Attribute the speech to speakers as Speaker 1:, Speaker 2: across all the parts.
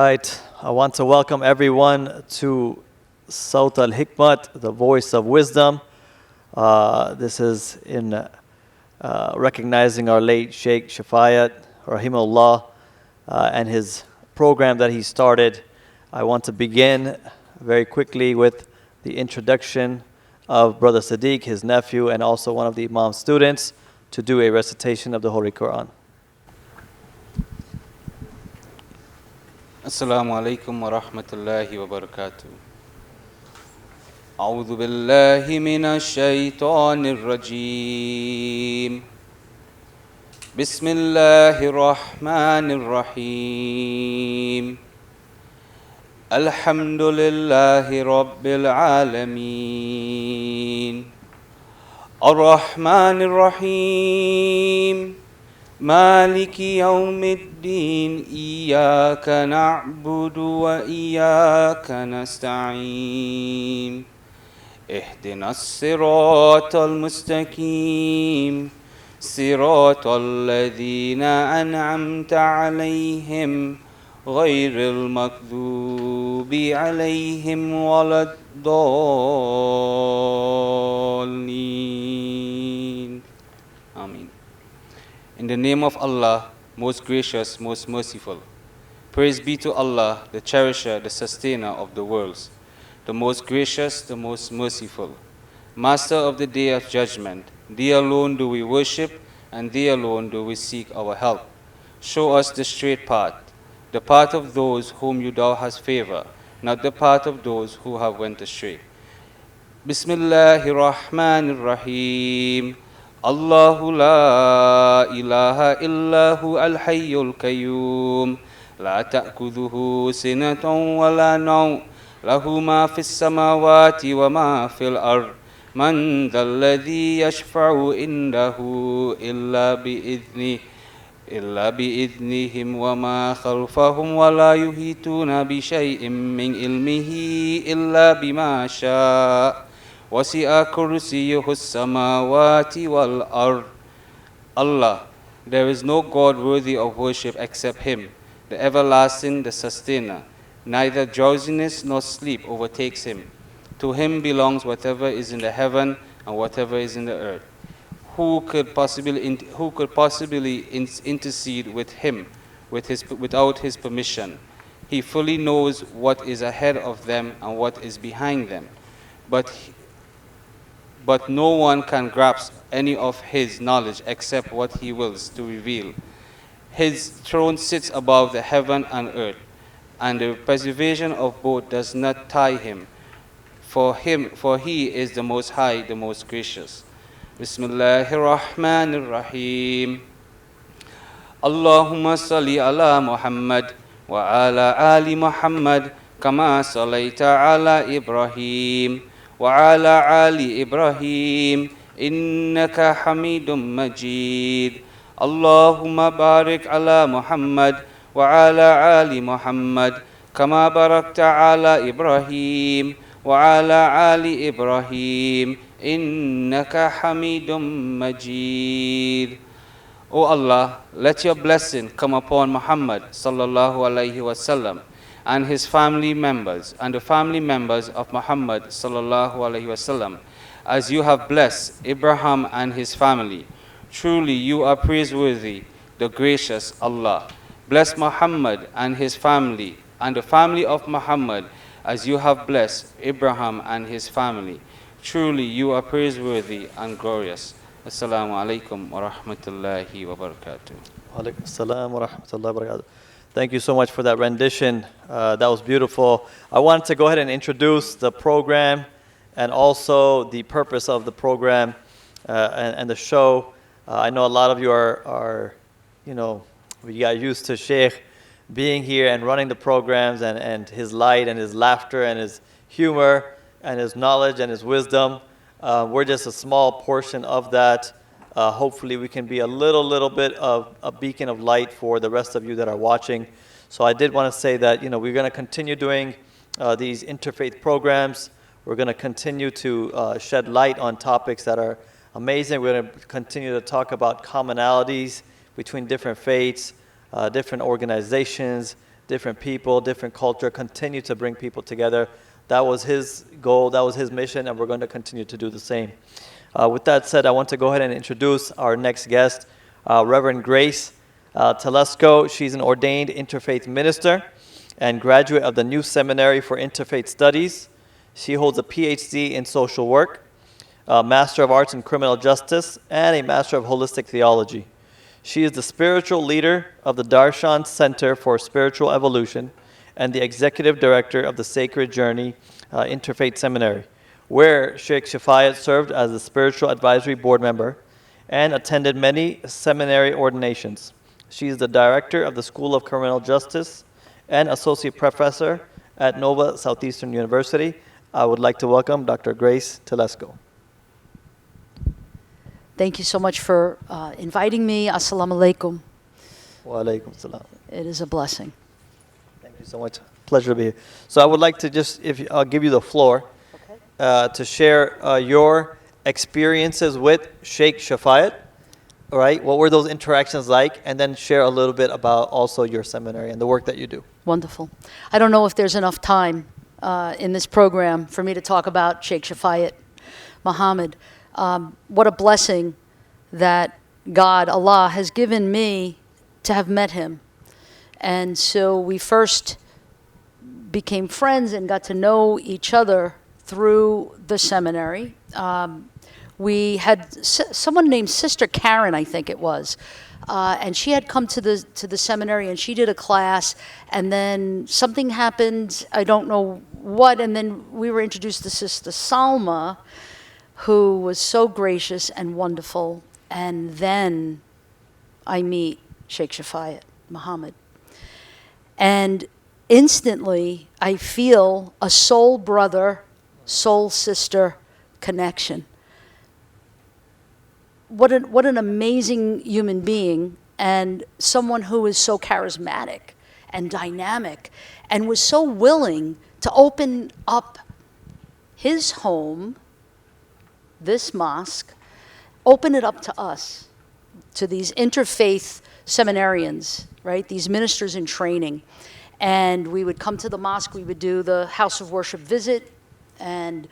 Speaker 1: right, I want to welcome everyone to Sawt al-Hikmat, the voice of wisdom. This is in recognizing our late Shaikh Shafayat R.A. And his program that he started. I want to begin very quickly with the introduction of Brother Sadiq, his nephew, and also one of the Imam's students, to do a recitation of the Holy Qur'an.
Speaker 2: Assalamu alaikum wa rahmatullahi wa barakatuh. A'udhu billahi minash shaitanir rajeem. Bismillahir rahmanir rahim. Alhamdulillahi rabbil alameen. Ar-Rahmanir Rahim. مالك يوم الدين إياك نعبد وإياك نستعين اهدنا الصراط المستقيم صراط الذين أنعمت عليهم غير المغضوب عليهم ولا الضالين آمين. In the name of Allah, most gracious, most merciful. Praise be to Allah, the cherisher, the sustainer of the worlds, the most gracious, the most merciful. Master of the day of judgment, Thee alone do we worship, and Thee alone do we seek our help. Show us the straight path, the path of those whom Thou hast favored, not the path of those who have went astray. Bismillahir Rahmanir Rahim. الله لا إله إلا هو الحي القيوم لا تأخذه سنة ولا نوم له ما في السماوات وما في الأرض من ذا الذي يشفع عنده إلا بإذنهم وما خلفهم ولا يحيطون بشيء من علمه إلا بما شاء وَسِعَ كُرْسِيُّهُ السَّمَاوَاتِ وَالْأَرْضِ. Allah, there is no God worthy of worship except Him, the everlasting, the sustainer. Neither drowsiness nor sleep overtakes Him. To Him belongs whatever is in the heaven and whatever is in the earth. Who could possibly intercede with Him without His permission? He fully knows what is ahead of them and what is behind them. But no one can grasp any of His knowledge except what He wills to reveal. His throne sits above the heaven and earth, and the preservation of both does not tie Him. For He is the Most High, the Most Gracious. Bismillahir Rahmanir Rahim. Allahumma salli ala Muhammad wa ala ali Muhammad kama sallaita ala Ibrahim وعلى آل إبراهيم إنك حميد مجيد اللهم بارك على محمد وعلى آل محمد كما باركت على إبراهيم وعلى آل إبراهيم إنك حميد مجيد. O Allah, let your blessing come upon Muhammad sallallahu alaihi wasallam and his family members, and the family members of Muhammad sallallahu alaihi wasallam, as you have blessed Abraham and his family. Truly you are praiseworthy, the gracious Allah. Bless Muhammad and his family, and the family of Muhammad, as you have blessed Abraham and his family. Truly you are praiseworthy and glorious. Assalamu alaikum wa rahmatullahi wa barakatuh.
Speaker 1: Wa alaikum assalam wa rahmatullahi wa barakatuh. Thank you so much for that rendition. That was beautiful. I wanted to go ahead and introduce the program and also the purpose of the program and the show. I know a lot of you are we got used to Sheikh being here and running the programs and his light and his laughter and his humor and his knowledge and his wisdom. We're just a small portion of that. Hopefully we can be a little bit of a beacon of light for the rest of you that are watching. So I did want to say that we're going to continue doing these interfaith programs. We're going to continue to shed light on topics that are amazing. We're going to continue to talk about commonalities between different faiths, different organizations, different people, different culture, continue to bring people together. That was his goal, that was his mission, and we're going to continue to do the same. With that said, I want to go ahead and introduce our next guest, Reverend Grace Telesco. She's an ordained interfaith minister and graduate of the New Seminary for Interfaith Studies. She holds a PhD in social work, a Master of Arts in Criminal Justice, and a Master of Holistic Theology. She is the spiritual leader of the Darshan Center for Spiritual Evolution and the executive director of the Sacred Journey Interfaith Seminary, where Shaikh Shafayat served as the spiritual advisory board member and attended many seminary ordinations. She is the director of the School of Criminal Justice and associate professor at Nova Southeastern University. I would like to welcome Dr. Grace Telesco.
Speaker 3: Thank you so much for inviting me. Assalamu alaikum.
Speaker 1: Wa alaikum salam.
Speaker 3: It is a blessing.
Speaker 1: Thank you so much. Pleasure to be here. So I would like to just, I'll give you the floor to share your experiences with Shaikh Shafayat. All right, what were those interactions like? And then share a little bit about also your seminary and the work that you do.
Speaker 3: Wonderful. I don't know if there's enough time in this program for me to talk about Shaikh Shafayat Mohamed. What a blessing that God, Allah, has given me to have met him. And so we first became friends and got to know each other through the seminary. We had someone named Sister Karen, I think it was, and she had come to the seminary and she did a class, and then something happened, I don't know what, and then we were introduced to Sister Salma, who was so gracious and wonderful, and then I meet Shaikh Shafayat Mohamed. And instantly I feel a soul brother, soul sister connection. What an amazing human being, and someone who is so charismatic and dynamic and was so willing to open up his home, this mosque, open it up to us, to these interfaith seminarians, right? These ministers in training. And we would come to the mosque, we would do the house of worship visit, and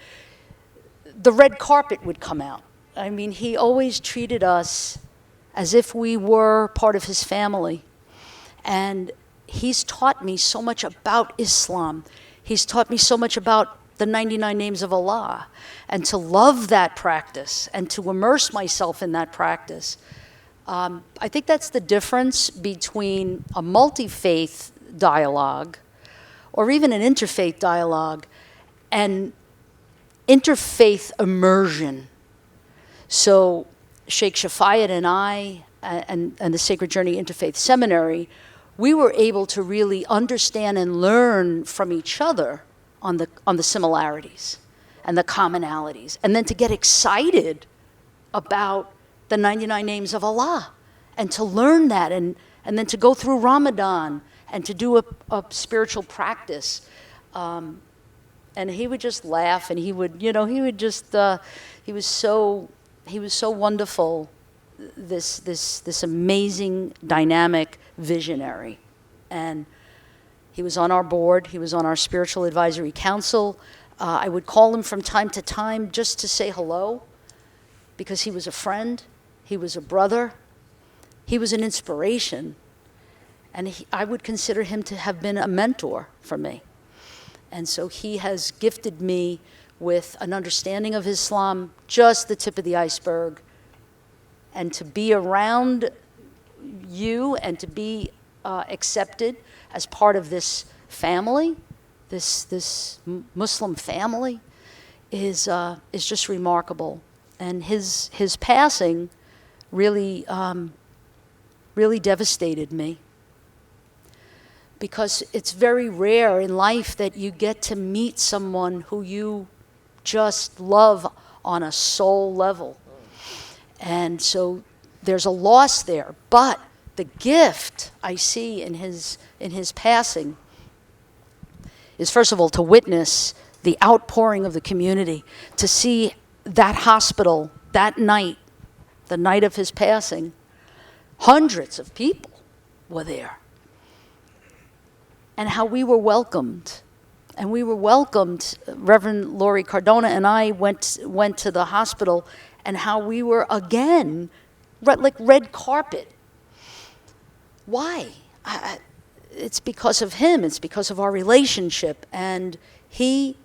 Speaker 3: the red carpet would come out. I mean, he always treated us as if we were part of his family. And he's taught me so much about Islam. He's taught me so much about the 99 names of Allah, and to love that practice and to immerse myself in that practice. I think that's the difference between a multi-faith dialogue or even an interfaith dialogue and interfaith immersion. So Shaikh Shafayat and I and the Sacred Journey Interfaith Seminary, we were able to really understand and learn from each other on the similarities and the commonalities, and then to get excited about the 99 names of Allah, and to learn that, and then to go through Ramadan and to do a spiritual practice. And he would just laugh, and he would just, he was so wonderful, this amazing, dynamic visionary. And he was on our board. He was on our spiritual advisory council. I would call him from time to time just to say hello, because he was a friend. He was a brother. He was an inspiration. And I would consider him to have been a mentor for me. And so he has gifted me with an understanding of Islam, just the tip of the iceberg. And to be around you and to be accepted as part of this family, this Muslim family, is just remarkable. And his passing really devastated me, because it's very rare in life that you get to meet someone who you just love on a soul level. And so there's a loss there, but the gift I see in his passing is, first of all, to witness the outpouring of the community, to see that hospital that night, the night of his passing, hundreds of people were there. and how we were welcomed. And we were welcomed, Reverend Laurie Cardona and I went to the hospital, and how we were again, like red carpet. Why? It's because of him, it's because of our relationship. And he,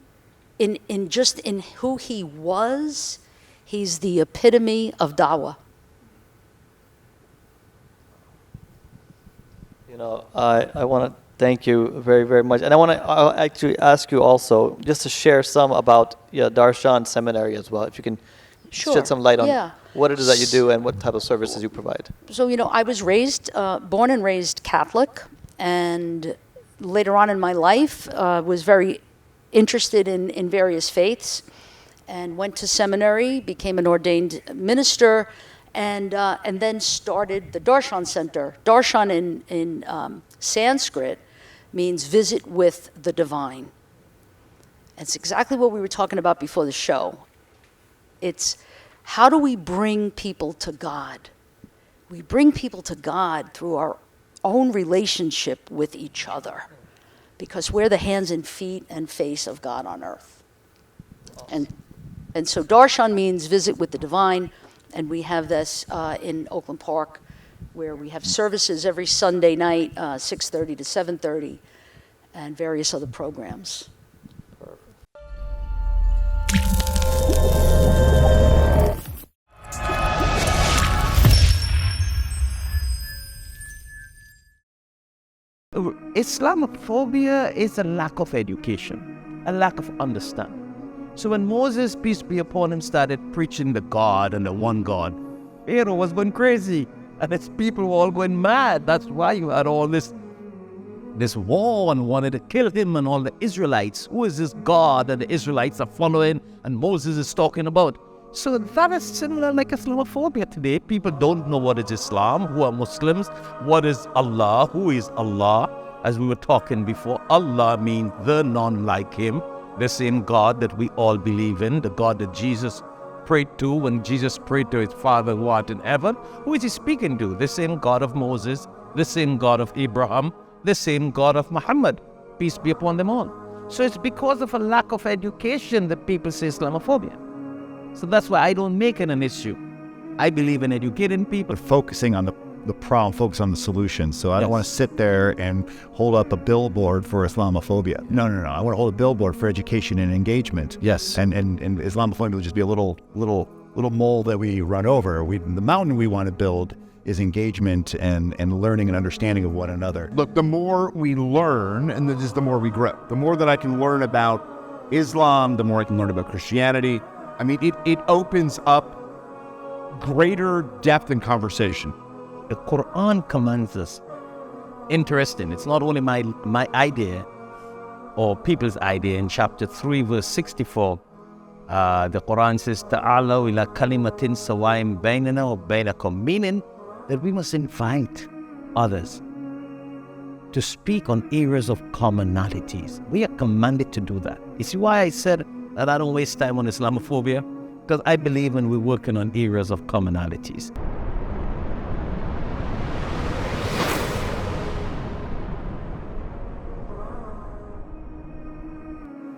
Speaker 3: in who he was, he's the epitome of dawah.
Speaker 1: You know, I want to thank you very, very much. And I'll actually ask you also just to share some about Darshan Seminary as well, if you can shed some light on what it is that you do and what type of services you provide.
Speaker 3: So, I was born and raised Catholic, and later on in my life was very interested in various faiths, and went to seminary, became an ordained minister, and then started the Darshan Center. Darshan in Sanskrit means visit with the divine. It's exactly what we were talking about before the show. It's how do we bring people to God? We bring people to God through our own relationship with each other, because we're the hands and feet and face of God on earth. And so Darshan means visit with the divine, and we have this in Oakland Park, where we have services every Sunday night, 6:30 to 7:30, and various other programs.
Speaker 4: Islamophobia is a lack of education, a lack of understanding. So when Moses, peace be upon him, started preaching the God and the one God, Pharaoh was going crazy, and his people were all going mad. That's why you had all this war and wanted to kill him and all the Israelites. Who is this God that the Israelites are following and Moses is talking about? So that is similar like Islamophobia today. People don't know what is Islam, who are Muslims, what is Allah, who is Allah. As we were talking before, Allah means the none like him, the same God that we all believe in, the God that Jesus prayed to when Jesus prayed to his Father who art in heaven. Who is he speaking to? The same God of Moses, the same God of Abraham, the same God of Muhammad, peace be upon them all. So it's because of a lack of education that people say Islamophobia. So that's why I don't make it an issue. I believe in educating people.
Speaker 5: Focusing on the problem, focus on the solution. So I don't want to sit there and hold up a billboard for Islamophobia. No. I want to hold a billboard for education and engagement.
Speaker 4: Yes.
Speaker 5: And Islamophobia will just be a little mole that we run over. The mountain we want to build is engagement and learning and understanding of one another.
Speaker 6: Look, the more we learn, and just the more we grow. The more that I can learn about Islam, the more I can learn about Christianity. I mean, it opens up greater depth in conversation.
Speaker 4: The Qur'an commands us. Interesting. It's not only my idea or people's idea. In chapter 3, verse 64, the Qur'an says, Ta'alaw ila kalimatin sawaim bainana wa bainakum, meaning that we must invite others to speak on areas of commonalities. We are commanded to do that. You see why I said that I don't waste time on Islamophobia? Because I believe when we're working on areas of commonalities.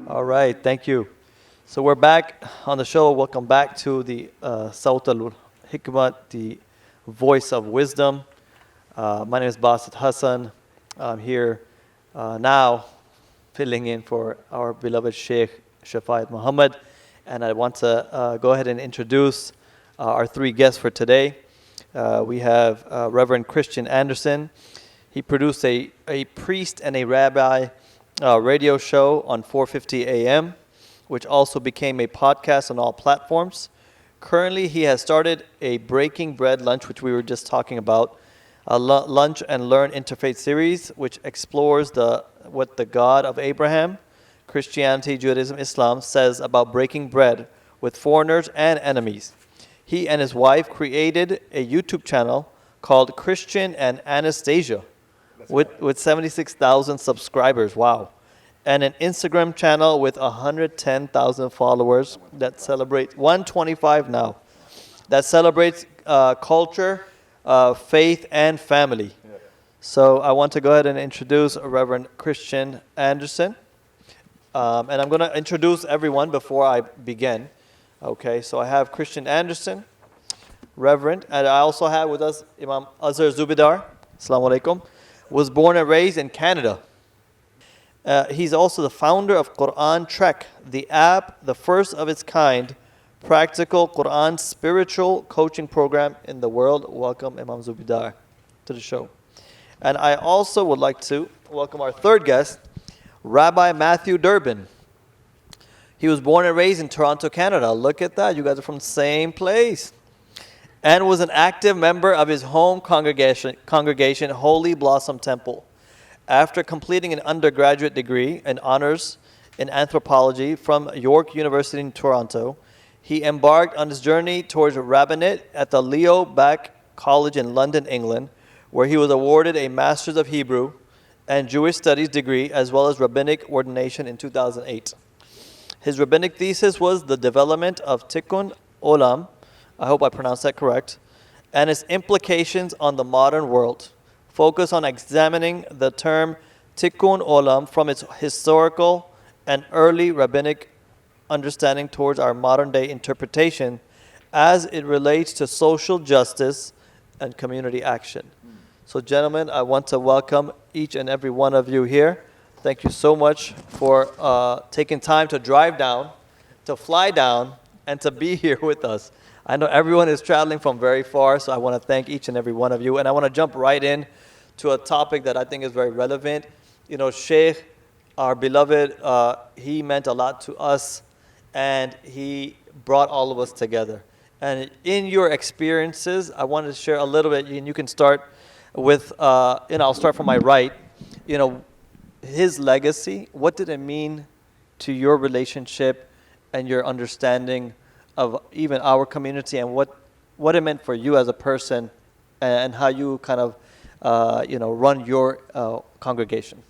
Speaker 1: All right, thank you. So we're back on the show. Welcome back to the Sawt al-Hikmat, the voice of wisdom. My name is Basit Hassan. I'm here now filling in for our beloved Shaikh Shafayat Mohamed. And I want to go ahead and introduce our three guests for today. We have Reverend Christian Anderson. He produced a priest and a rabbi radio show on 4:50 a.m., which also became a podcast on all platforms. Currently, he has started a Breaking Bread lunch, which we were just talking about, a Lunch and Learn Interfaith series, which explores what the God of Abraham, Christianity, Judaism, Islam says about breaking bread with foreigners and enemies. He and his wife created a YouTube channel called Christian and Anastasia with 76,000 subscribers. Wow. And an Instagram channel with 110,000 followers that celebrates 125 now. That celebrates culture, faith, and family. So I want to go ahead and introduce Reverend Christian Anderson. And I'm going to introduce everyone before I begin. Okay, so I have Christian Anderson, Reverend, and I also have with us Imam Azhar Zubidar, Assalamu alaikum, was born and raised in Canada. He's also the founder of Qur'an Trek, the app, the first of its kind, practical Qur'an spiritual coaching program in the world. Welcome, Imam Zubidar, to the show. And I also would like to welcome our third guest, Rabbi Matthew Durbin. He was born and raised in Toronto, Canada. Look at that, you guys are from the same place. And was an active member of his home congregation, Holy Blossom Temple. After completing an undergraduate degree and honors in anthropology from York University in Toronto, he embarked on his journey towards rabbinate at the Leo Baeck College in London, England, where he was awarded a Master's of Hebrew and Jewish Studies degree, as well as rabbinic ordination in 2008. His rabbinic thesis was the development of Tikkun Olam, I hope I pronounced that correct, and its implications on the modern world. Focus on examining the term Tikkun Olam from its historical and early rabbinic understanding towards our modern day interpretation as it relates to social justice and community action. So gentlemen, I want to welcome each and every one of you here. Thank you so much for taking time to drive down, to fly down, and to be here with us. I know everyone is traveling from very far, so I want to thank each and every one of you. And I want to jump right in to a topic that I think is very relevant. You know, Sheikh, our beloved, he meant a lot to us, and he brought all of us together. And in your experiences, I wanted to share a little bit, and you can start with, I'll start from my right. You know, his legacy, what did it mean to your relationship and your understanding of even our community, and what it meant for you as a person, and how you kind of run your congregation?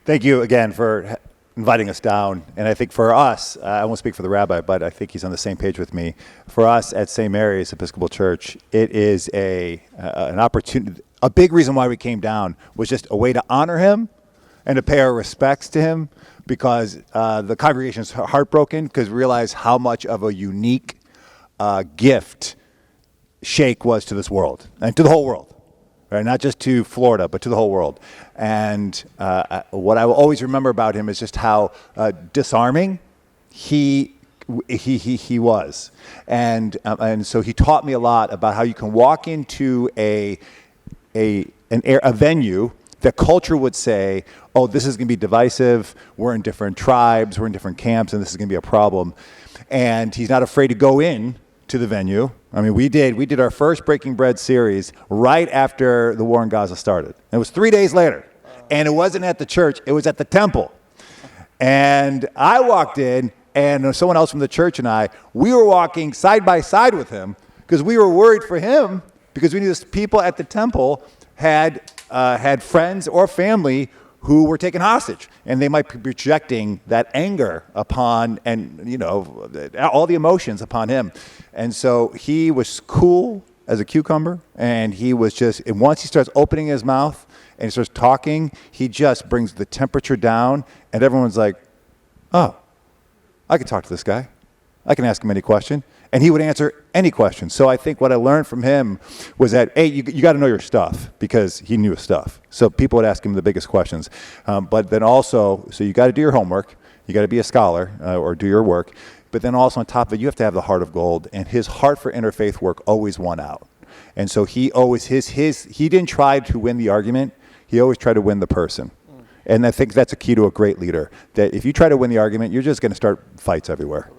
Speaker 5: Thank you again for inviting us down. And I think for us, I won't speak for the rabbi, but I think he's on the same page with me. For us at St. Mary's Episcopal Church, it is an opportunity. A big reason why we came down was just a way to honor him and to pay our respects to him, because the congregation is heartbroken because we realize how much of a unique gift Sheikh was to this world and to the whole world, right? Not just to Florida, but to the whole world. And what I will always remember about him is just how disarming he was, and so he taught me a lot about how you can walk into a venue that culture would say, oh, this is going to be divisive, we're in different tribes, we're in different camps, and this is going to be a problem. And he's not afraid to go in to the venue. I mean, we did our first Breaking Bread series right after the war in Gaza started. And it was 3 days later. And it wasn't at the church, it was at the temple. And I walked in, and someone else from the church and we were walking side by side with him because we were worried for him, because we knew this people at the temple had friends or family who were taken hostage, and they might be projecting that anger upon, and all the emotions upon him. And so he was cool as a cucumber, and he was just, and once he starts opening his mouth and he starts talking, he just brings the temperature down, and everyone's like, oh, I can talk to this guy. I can ask him any question. And he would answer any question. So I think what I learned from him was that, hey, you got to know your stuff, because he knew his stuff. So people would ask him the biggest questions. But then also, so you got to do your homework. You got to be a scholar or do your work. But then also on top of it, you have to have the heart of gold. And his heart for interfaith work always won out. And so he always, he didn't try to win the argument. He always tried to win the person. And I think that's a key to a great leader, that if you try to win the argument, you're just going to start fights everywhere.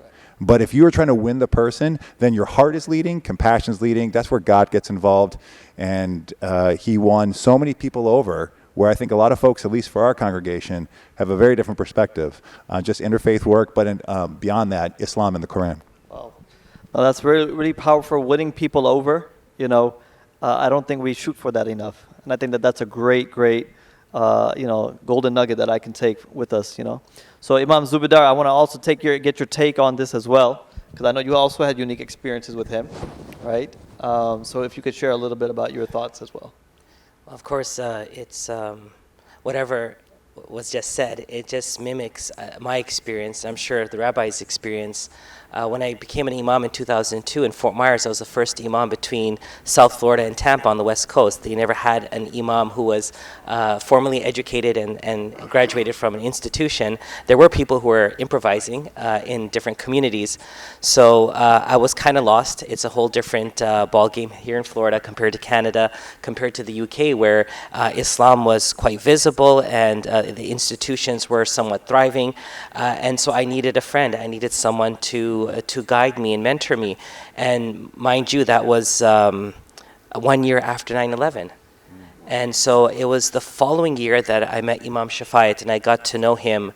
Speaker 5: But if you are trying to win the person, then your heart is leading, compassion is leading. That's where God gets involved. And he won so many people over, where I think a lot of folks, at least for our congregation, have a very different perspective on just interfaith work, but beyond that, Islam and the Qur'an.
Speaker 1: Wow. Well, that's really, really powerful, winning people over. I don't think we shoot for that enough. And I think that that's a great golden nugget that I can take with us, So Imam Zubidar, I want to also get your take on this as well, because I know you also had unique experiences with him, right? So if you could share a little bit about your thoughts as well.
Speaker 7: Of course, it's whatever was just said. It just mimics my experience. I'm sure the rabbi's experience. When I became an imam in 2002 in Fort Myers, I was the first imam between South Florida and Tampa on the West Coast. They never had an imam who was formally educated and graduated from an institution. There were people who were improvising in different communities. So I was kind of lost. It's a whole different ballgame here in Florida compared to Canada, compared to the UK, where Islam was quite visible and the institutions were somewhat thriving. And so I needed a friend. I needed someone to guide me and mentor me. And mind you, that was 1 year after 9/11. And so it was the following year that I met Imam Shafayat and I got to know him.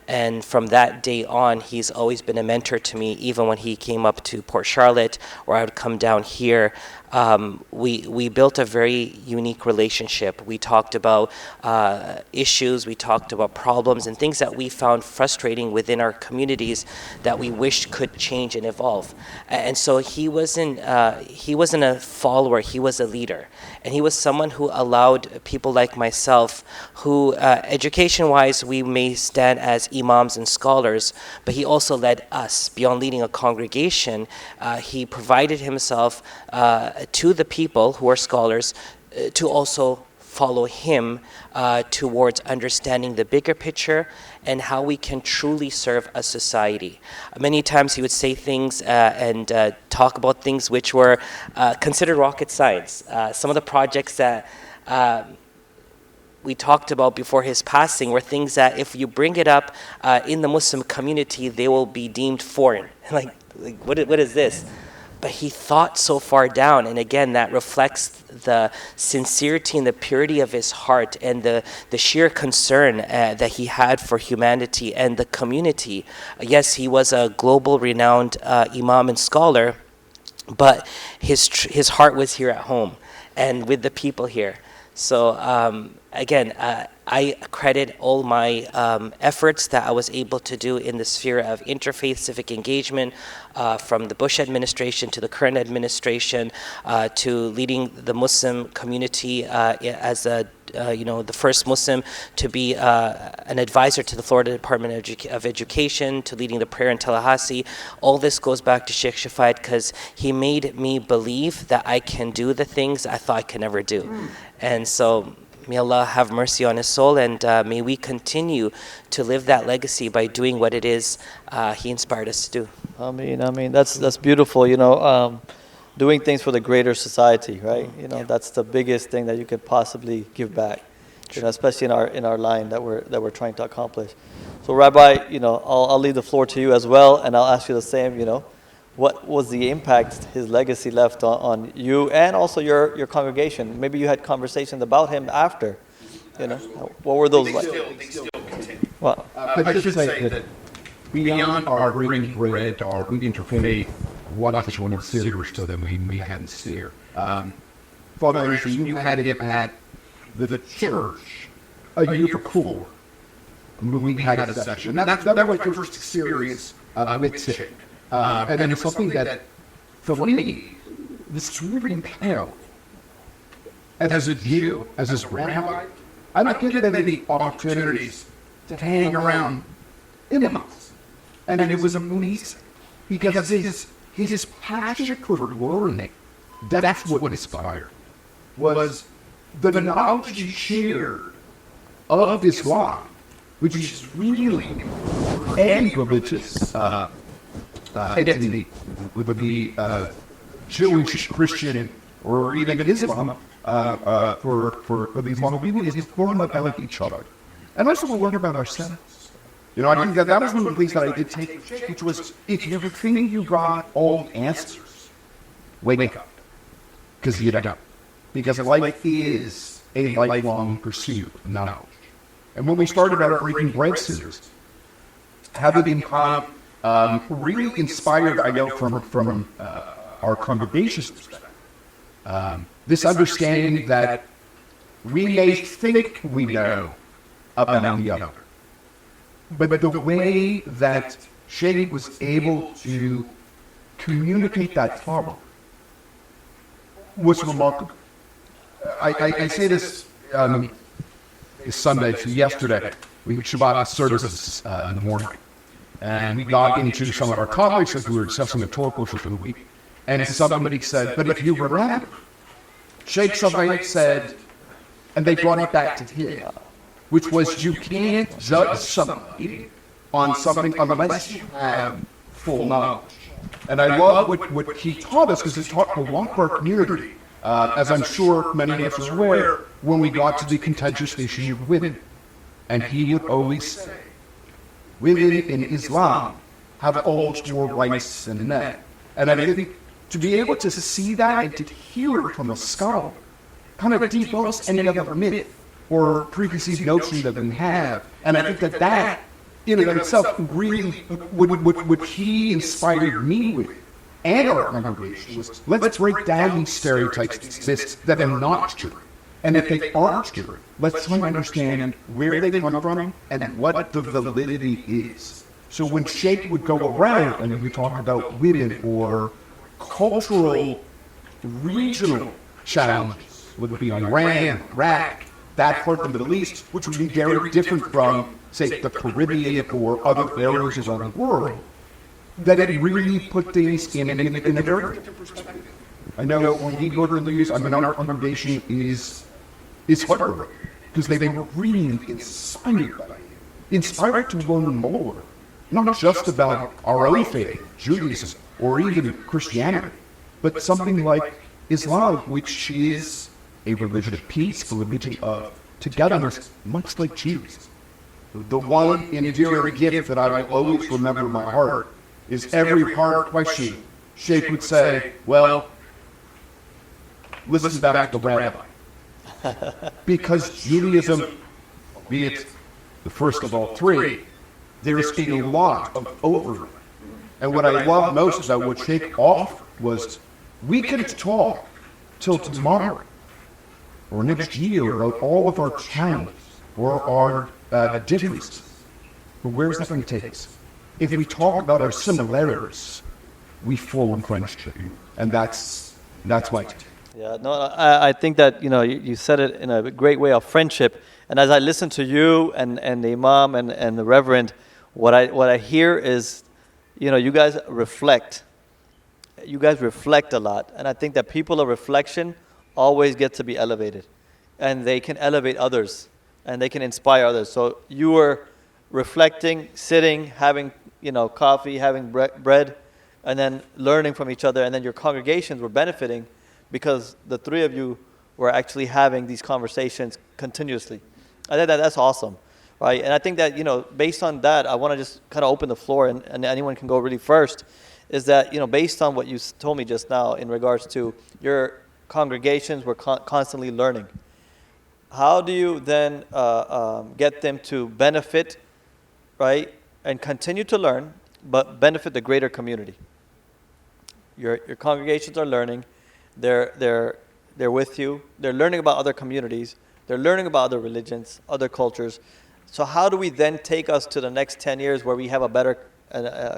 Speaker 7: And from that day on, he's always been a mentor to me, even when he came up to Port Charlotte or I would come down here. We built a very unique relationship. We talked about issues, we talked about problems and things that we found frustrating within our communities that we wished could change and evolve. And so he wasn't a follower, he was a leader. And he was someone who allowed people like myself, who education-wise we may stand as imams and scholars, but he also led us. Beyond leading a congregation, he provided himself to the people who are scholars to also follow him towards understanding the bigger picture and how we can truly serve a society. Many times he would say things and talk about things which were considered rocket science. Some of the projects that we talked about before his passing were things that if you bring it up in the Muslim community, they will be deemed foreign. like what is this? But he thought so far down, and again, that reflects the sincerity and the purity of his heart and the sheer concern that he had for humanity and the community. Yes, he was a global renowned imam and scholar, but his heart was here at home and with the people here. So again, I credit all my efforts that I was able to do in the sphere of interfaith civic engagement, from the Bush administration to the current administration, to leading the Muslim community as the first Muslim to be an advisor to the Florida Department of Education, to leading the prayer in Tallahassee. All this goes back to Shaikh Shafayat because he made me believe that I can do the things I thought I could never do. And so may Allah have mercy on his soul, and may we continue to live that legacy by doing what it is he inspired us to do.
Speaker 1: I mean, that's beautiful. Doing things for the greater society, right? That's the biggest thing that you could possibly give back. Especially in our line that we're trying to accomplish. So, Rabbi, I'll leave the floor to you as well, and I'll ask you the same. What was the impact his legacy left on you and also your congregation? Maybe you had conversations about him after. What were those like?
Speaker 8: They still continue.
Speaker 1: Well,
Speaker 6: I should say that beyond our reading bread, our interfaith, what I one of serious to them we hadn't steer. Father, you had it at the church a year before. We had a session. That was your first experience with Shaikh. And then it's something that, for me, this really impaled. And as a Jew, as a rabbi, I don't get any opportunities to hang around imams. And it was amazing. Because his passion for learning, that's what inspired, was the knowledge he shared of Islam, which is really any religious identity, would be Jewish, Christian, or even Islam, for these model people, is form of like each other. And also we learn about ourselves. I think that was one of the things that I did take, which was, if you ever think you got all the answers, wake up. Because you don't. Because life is a lifelong pursuit of knowledge. And when we started our Breaking Bread series, having been kind of really inspired, I know, from our congregation's perspective. This understanding that we may think we know about the other, but the way that Shaikh was able to communicate that power was remarkable. I say this is Sunday, so yesterday, we had Shabbat services in the morning. And we got into some of our topics as we were discussing the Torah portion for the week. And somebody said, but if you remember, Shaikh Shafayat said, and they brought it back to him, which was you can't judge somebody on something unless you have full knowledge. And I love what he taught us, because he taught a lot of our community. As I'm sure many of us are aware, when we got to the contentious issue of women. And he would always say, women in Islam have all more rights than men. And I think to be able to see that and to hear it from a scholar kind of debunks any other myth or preconceived notion that we have. And I think that in and of itself really what he inspired me with and our congregation was, let's break down these stereotypes that are not true. And if they aren't true, let's try to understand where they come from and what the validity is. So when Shaikh would go around and we talk about women or cultural, regional challenges, whether it be Iran, Iraq, that part of the Middle East, which would be very different from, say, the Caribbean or other areas of the world, that it really put things in a very different perspective. I know when we go to the news, our congregation is hard because they were really inspired by it, inspired to learn more, not just about our own faith, Judaism, or even Christianity, but something like Islam, which is a religion of peace, a religion of togetherness, much like Jews. The one enduring gift that I will always remember in my heart is every hard question, Shaikh would say, well, listen back to the rabbi. Because Judaism, be it the first of all three, there's a lot of overlap. And what I love most about what Shaikh offered was, we could talk till tomorrow or next year about all of our challenges or our differences. But where's that going to take us? If we talk about our similarities, we fall in friendship. And that's my take.
Speaker 1: Yeah, no, I think that, you said it in a great way of friendship. And as I listen to you and the Imam and the Reverend, what I hear is, you guys reflect. You guys reflect a lot. And I think that people of reflection always get to be elevated. And they can elevate others. And they can inspire others. So you were reflecting, sitting, having, coffee, having bread, and then learning from each other. And then your congregations were benefiting because the three of you were actually having these conversations continuously. I think that's awesome, right? And I think that, based on that, I want to just kind of open the floor, and anyone can go really first, is that, based on what you told me just now in regards to your congregations were constantly learning, how do you then get them to benefit, right, and continue to learn, but benefit the greater community? Your congregations are learning. They're with you. They're learning about other communities. They're learning about other religions, other cultures. So how do we then take us to the next 10 years where we have a better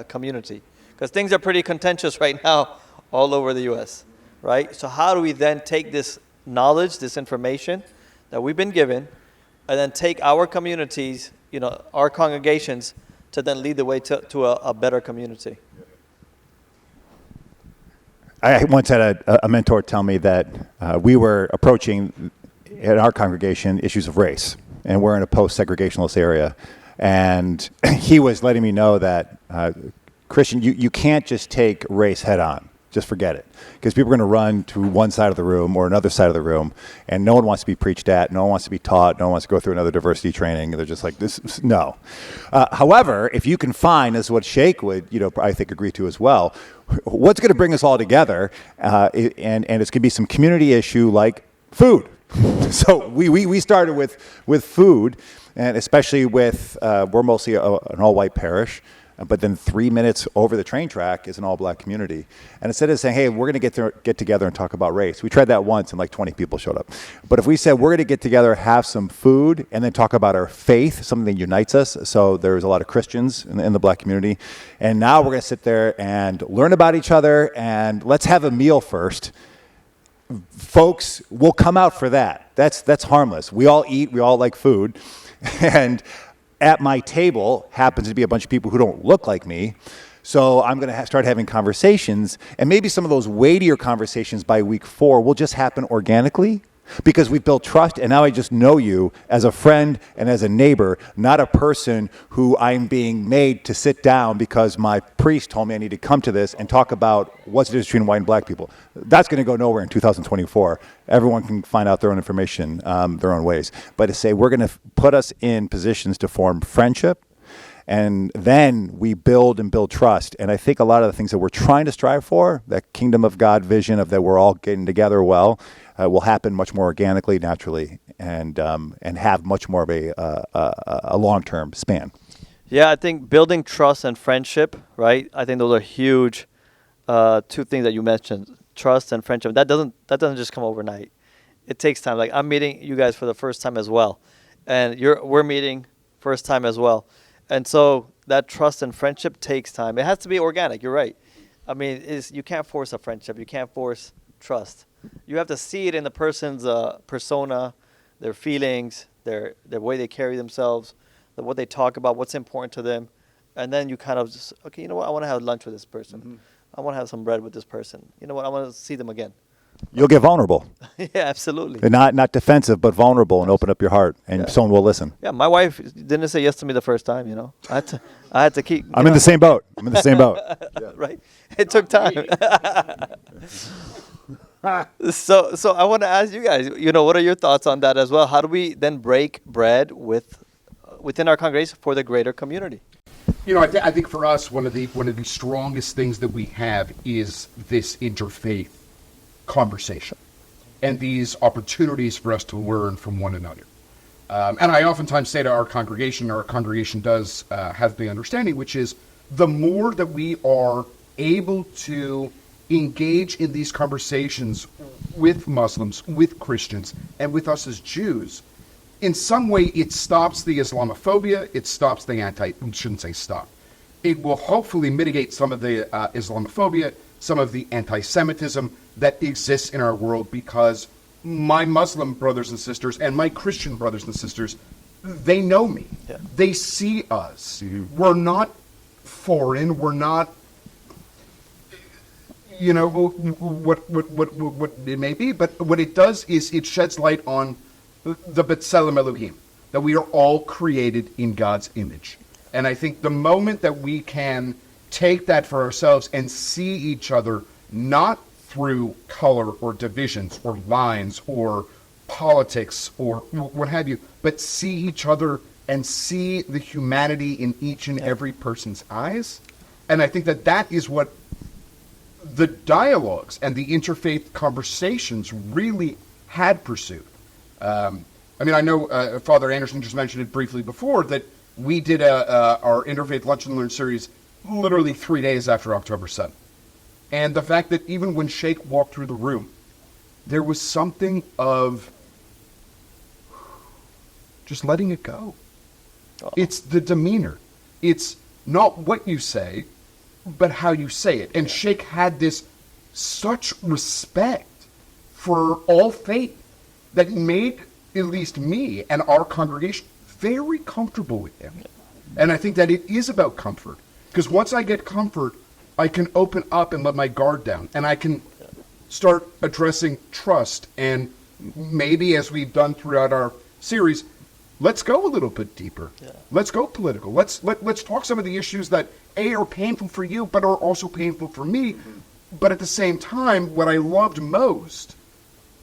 Speaker 1: community? Because things are pretty contentious right now all over the U.S., right? So how do we then take this knowledge, this information that we've been given, and then take our communities, our congregations, to then lead the way to a better community?
Speaker 5: I once had a mentor tell me that we were approaching, in our congregation, issues of race. And we're in a post-segregationalist area. And he was letting me know that, Christian, you can't just take race head on. Just forget it. Because people are going to run to one side of the room or another side of the room, and no one wants to be preached at, no one wants to be taught, no one wants to go through another diversity training. They're just like, this, no. However, if you can find, as what Shaikh would, I think agree to as well, what's going to bring us all together, and it's going to be some community issue like food. So we started with food, and especially with, we're mostly an all-white parish, but then 3 minutes over the train track is an all-black community. And instead of saying, hey, we're going to get together and talk about race, we tried that once and like 20 people showed up. But if we said we're going to get together, have some food, and then talk about our faith, something that unites us. So there's a lot of Christians in the black community. And now we're going to sit there and learn about each other, and let's have a meal first. folks will come out for that. That's harmless. We all eat. We all like food. And at my table happens to be a bunch of people who don't look like me. So I'm going to start having conversations. And maybe some of those weightier conversations by week 4 will just happen organically, because we've built trust, and now I just know you as a friend and as a neighbor, not a person who I'm being made to sit down because my priest told me I need to come to this and talk about what's the difference between white and black people. That's going to go nowhere in 2024. Everyone can find out their own information, their own ways. But to say we're going to put us in positions to form friendship, and then we build and build trust. And I think a lot of the things that we're trying to strive for, that kingdom of God vision of that we're all getting together well, will happen much more organically, naturally, and have much more of a long-term span.
Speaker 1: Yeah, I think building trust and friendship, right? I think those are huge 2 things that you mentioned, trust and friendship. That doesn't just come overnight. It takes time. Like, I'm meeting you guys for the first time as well, and we're meeting first time as well. And so that trust and friendship takes time. It has to be organic. You're right. I mean, you can't force a friendship. You can't force trust. You have to see it in the person's persona, their feelings, their way they carry themselves, what they talk about, what's important to them. And then you kind of just, okay, you know what? I want to have lunch with this person. Mm-hmm. I want to have some bread with this person. You know what? I want to see them again.
Speaker 5: You'll get vulnerable.
Speaker 1: Yeah, absolutely.
Speaker 5: And not defensive, but vulnerable, and open up your heart, and someone will listen.
Speaker 1: Yeah, my wife didn't say yes to me the first time, you know. I had to keep...
Speaker 5: I'm in the same boat. Yeah.
Speaker 1: Right? It took time. So I want to ask you guys, you know, what are your thoughts on that as well? How do we then break bread within our congregation for the greater community?
Speaker 8: You know, I think for us, one of the strongest things that we have is this interfaith conversation and these opportunities for us to learn from one another. And I oftentimes say to our congregation does have the understanding, which is the more that we are able to engage in these conversations with Muslims, with Christians, and with us as Jews, in some way it stops the Islamophobia, it stops the it will hopefully mitigate some of the Islamophobia, some of the anti-Semitism that exists in our world, because my Muslim brothers and sisters and my Christian brothers and sisters, they know me. Yeah. They see us. Mm-hmm. We're not foreign. We're not, you know, what it may be. But what it does is it sheds light on the B'Tselem Elohim, that we are all created in God's image. And I think the moment that we can take that for ourselves and see each other not through color or divisions or lines or politics or what have you, but see each other and see the humanity in each and every person's eyes. And I think that is what the dialogues and the interfaith conversations really had pursued. I mean, I know Father Anderson just mentioned it briefly before, that we did our Interfaith Lunch and Learn series literally 3 days after October 7th. And the fact that even when Sheikh walked through the room, there was something of just letting it go. Oh. It's the demeanor. It's not what you say, but how you say it. And Sheikh had this such respect for all faith that made at least me and our congregation very comfortable with him. And I think that it is about comfort. Because once I get comfort, I can open up and let my guard down. And I can start addressing trust. And maybe, as we've done throughout our series, let's go a little bit deeper. Yeah. Let's go political. Let's talk some of the issues that, A, are painful for you, but are also painful for me. Mm-hmm. But at the same time, what I loved most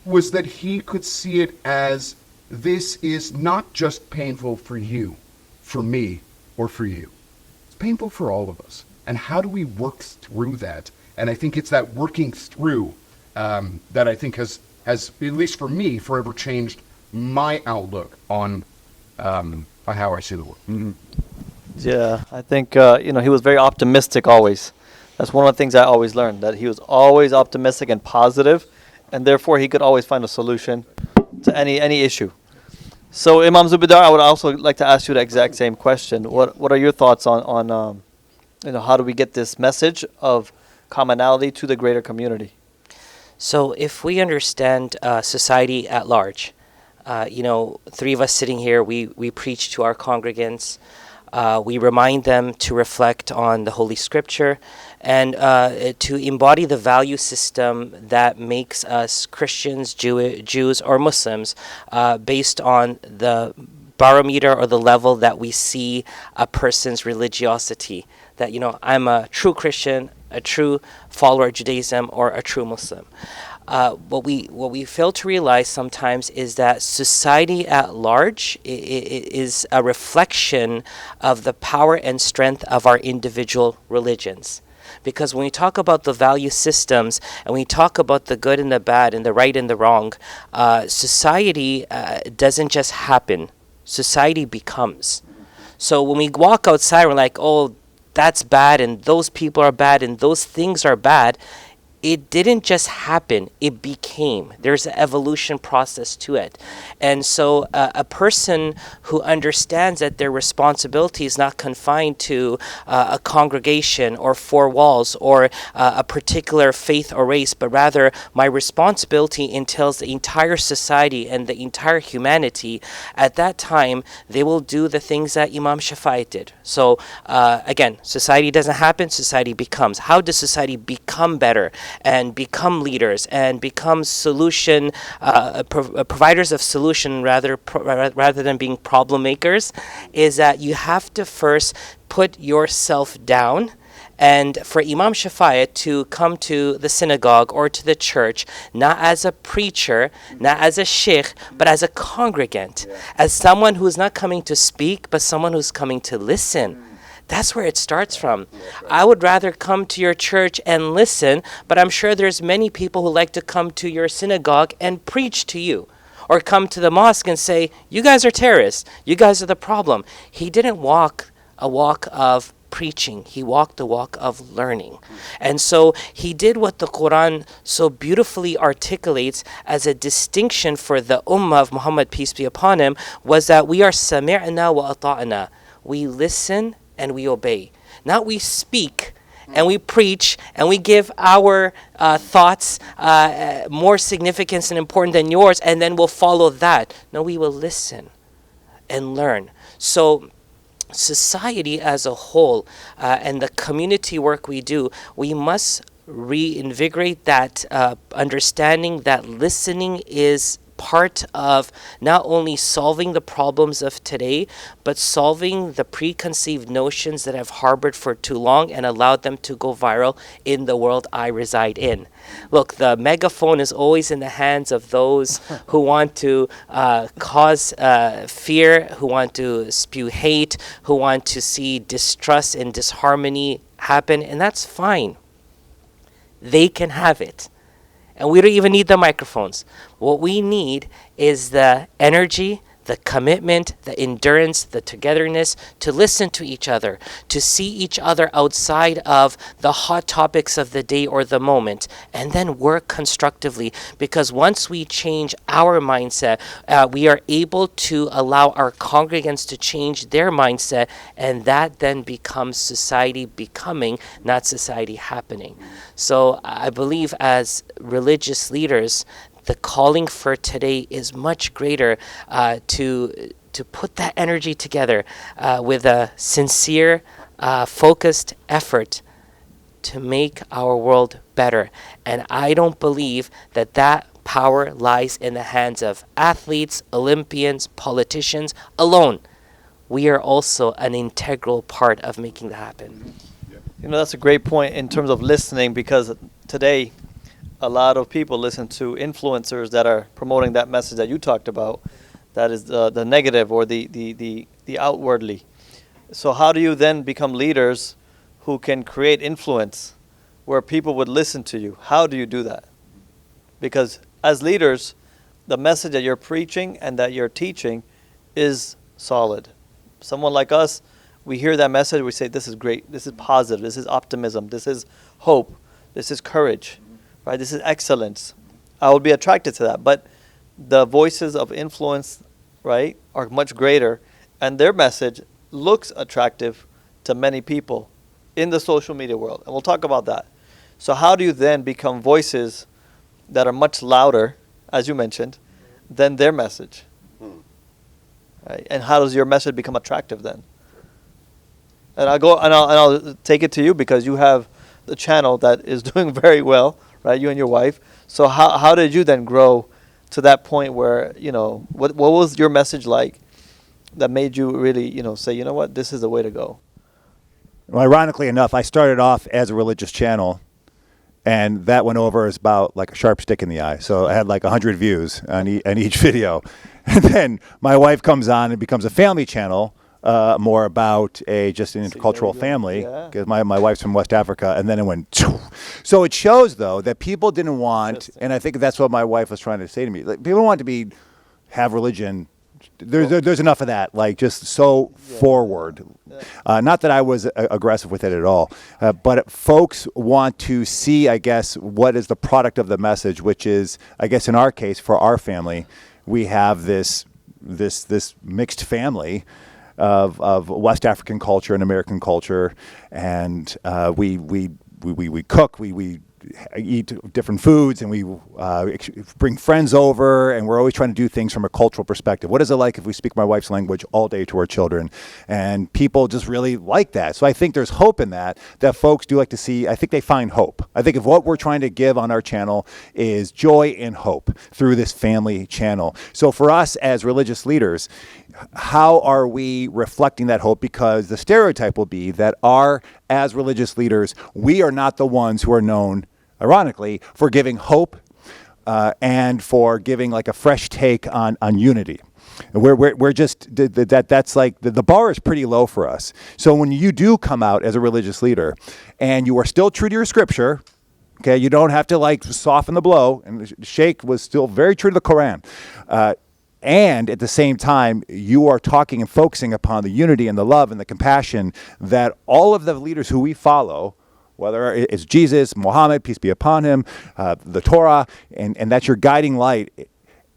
Speaker 8: was that he could see it as, this is not just painful for you, for me, or for you. It's painful for all of us. And how do we work through that? And I think it's that working through that I think has, at least for me, forever changed my outlook on how I see the world. Mm-hmm.
Speaker 1: Yeah, I think, he was very optimistic always. That's one of the things I always learned, that he was always optimistic and positive, and therefore he could always find a solution to any issue. So, Imam Zubidar, I would also like to ask you the exact same question. What are your thoughts on how do we get this message of commonality to the greater community?
Speaker 7: So if we understand society at large, three of us sitting here, we preach to our congregants. We remind them to reflect on the Holy Scripture and to embody the value system that makes us Christians, Jews, or Muslims based on the barometer or the level that we see a person's religiosity. That, I'm a true Christian, a true follower of Judaism, or a true Muslim. What we fail to realize sometimes is that society at large is a reflection of the power and strength of our individual religions. Because when we talk about the value systems and we talk about the good and the bad and the right and the wrong, society doesn't just happen. Society becomes. So when we walk outside, we're like, oh, that's bad, and those people are bad, and those things are bad. It didn't just happen, it became. There's an evolution process to it. And so a person who understands that their responsibility is not confined to a congregation or four walls or a particular faith or race, but rather my responsibility entails the entire society and the entire humanity, at that time they will do the things that Imam Shafayat did. So again, society doesn't happen, society becomes. How does society become better and become leaders and become solution providers of solution rather than being problem makers? Is that you have to first put yourself down. And for Imam Shafayat to come to the synagogue or to the church, not as a preacher, not as a sheikh, but as a congregant, as someone who's not coming to speak, but someone who's coming to listen. That's where it starts from. I would rather come to your church and listen, but I'm sure there's many people who like to come to your synagogue and preach to you, or come to the mosque and say, you guys are terrorists, you guys are the problem. He didn't walk a walk of preaching, he walked the walk of learning. And so he did what the Qur'an so beautifully articulates as a distinction for the ummah of Muhammad, peace be upon him, was that we are sami'na wa ata'na. We listen and we obey. Not we speak and we preach and we give our thoughts more significance and important than yours, and then we'll follow that. No, we will listen and learn. So society as a whole and the community work we do, we must reinvigorate that understanding that listening is part of not only solving the problems of today, but solving the preconceived notions that have harbored for too long and allowed them to go viral in the world I reside in. Look, the megaphone is always in the hands of those who want to cause fear, who want to spew hate, who want to see distrust and disharmony happen, and that's fine. They can have it. And we don't even need the microphones. What we need is the energy, the commitment, the endurance, the togetherness to listen to each other, to see each other outside of the hot topics of the day or the moment, and then work constructively. Because once we change our mindset, we are able to allow our congregants to change their mindset, and that then becomes society becoming, not society happening. So I believe as religious leaders, the calling for today is much greater to put that energy together with a sincere, focused effort to make our world better. And I don't believe that that power lies in the hands of athletes, Olympians, politicians alone. We are also an integral part of making that happen.
Speaker 1: That's a great point in terms of listening, because today a lot of people listen to influencers that are promoting that message that you talked about, that is the negative or the outwardly. So how do you then become leaders who can create influence where people would listen to you? How do you do that? Because as leaders, the message that you're preaching and that you're teaching is solid. Someone like us, we hear that message, we say, this is great, this is positive, this is optimism, this is hope, this is courage. Right, this is excellence. I would be attracted to that. But the voices of influence, right, are much greater, and their message looks attractive to many people in the social media world. And we'll talk about that. So how do you then become voices that are much louder, as you mentioned, than their message. Right? And how does your message become attractive then? And I'll take it to you because you have the channel that is doing very well, right? You and your wife. So how did you then grow to that point where, what was your message like that made you really, say, you know what, this is the way to go?
Speaker 5: Well, ironically enough, I started off as a religious channel, and that went over as about like a sharp stick in the eye. So I had like 100 views on each video. And then my wife comes on and becomes a family channel, more about just an intercultural family, because my wife's from West Africa, and then it went. So it shows, though, that people didn't want, and I think that's what my wife was trying to say to me, like, people don't want to have religion. There's enough of that, like just so forward. Not that I was aggressive with it at all, but folks want to see, I guess, what is the product of the message, which is, I guess, in our case, for our family, we have this mixed family of West African culture and American culture, and we cook, we eat different foods, and we bring friends over, and we're always trying to do things from a cultural perspective. What is it like if we speak my wife's language all day to our children? And people just really like that. So I think there's hope in that folks do like to see. I think they find hope. I think if what we're trying to give on our channel is joy and hope through this family channel. So for us as religious leaders, how are we reflecting that hope? Because the stereotype will be that as religious leaders, we are not the ones who are known, ironically, for giving hope and for giving like a fresh take on unity. We're just, that's like, the bar is pretty low for us. So when you do come out as a religious leader and you are still true to your scripture, okay, you don't have to like soften the blow, and Shaikh was still very true to the Qur'an. And at the same time, you are talking and focusing upon the unity and the love and the compassion that all of the leaders who we follow, whether it's Jesus, Mohamed, peace be upon him, the Torah, and that's your guiding light.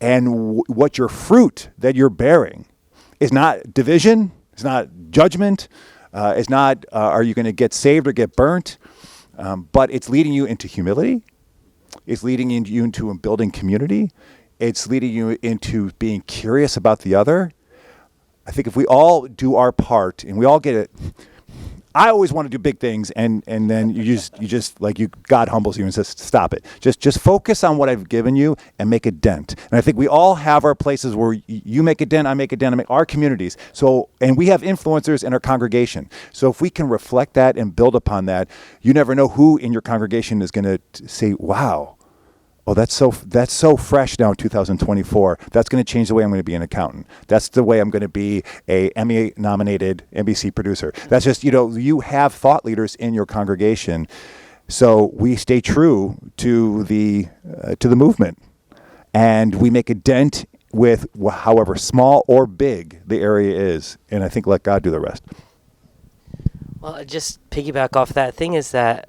Speaker 5: And what your fruit that you're bearing is not division, it's not judgment, it's not are you going to get saved or get burnt, but it's leading you into humility, it's leading you into building community, it's leading you into being curious about the other. I think if we all do our part and we all get it, I always want to do big things, and then you just like God humbles you and says, stop it. Just focus on what I've given you and make a dent. And I think we all have our places where you make a dent, I make a dent, our communities. So, and we have influencers in our congregation. So if we can reflect that and build upon that, you never know who in your congregation is going to say, wow, oh, that's so fresh now in 2024. That's going to change the way I'm going to be an accountant. That's the way I'm going to be a Emmy-nominated NBC producer. That's just, you have thought leaders in your congregation. So we stay true to the movement, and we make a dent with however small or big the area is. And I think let God do the rest.
Speaker 7: Well, just piggyback off that thing is that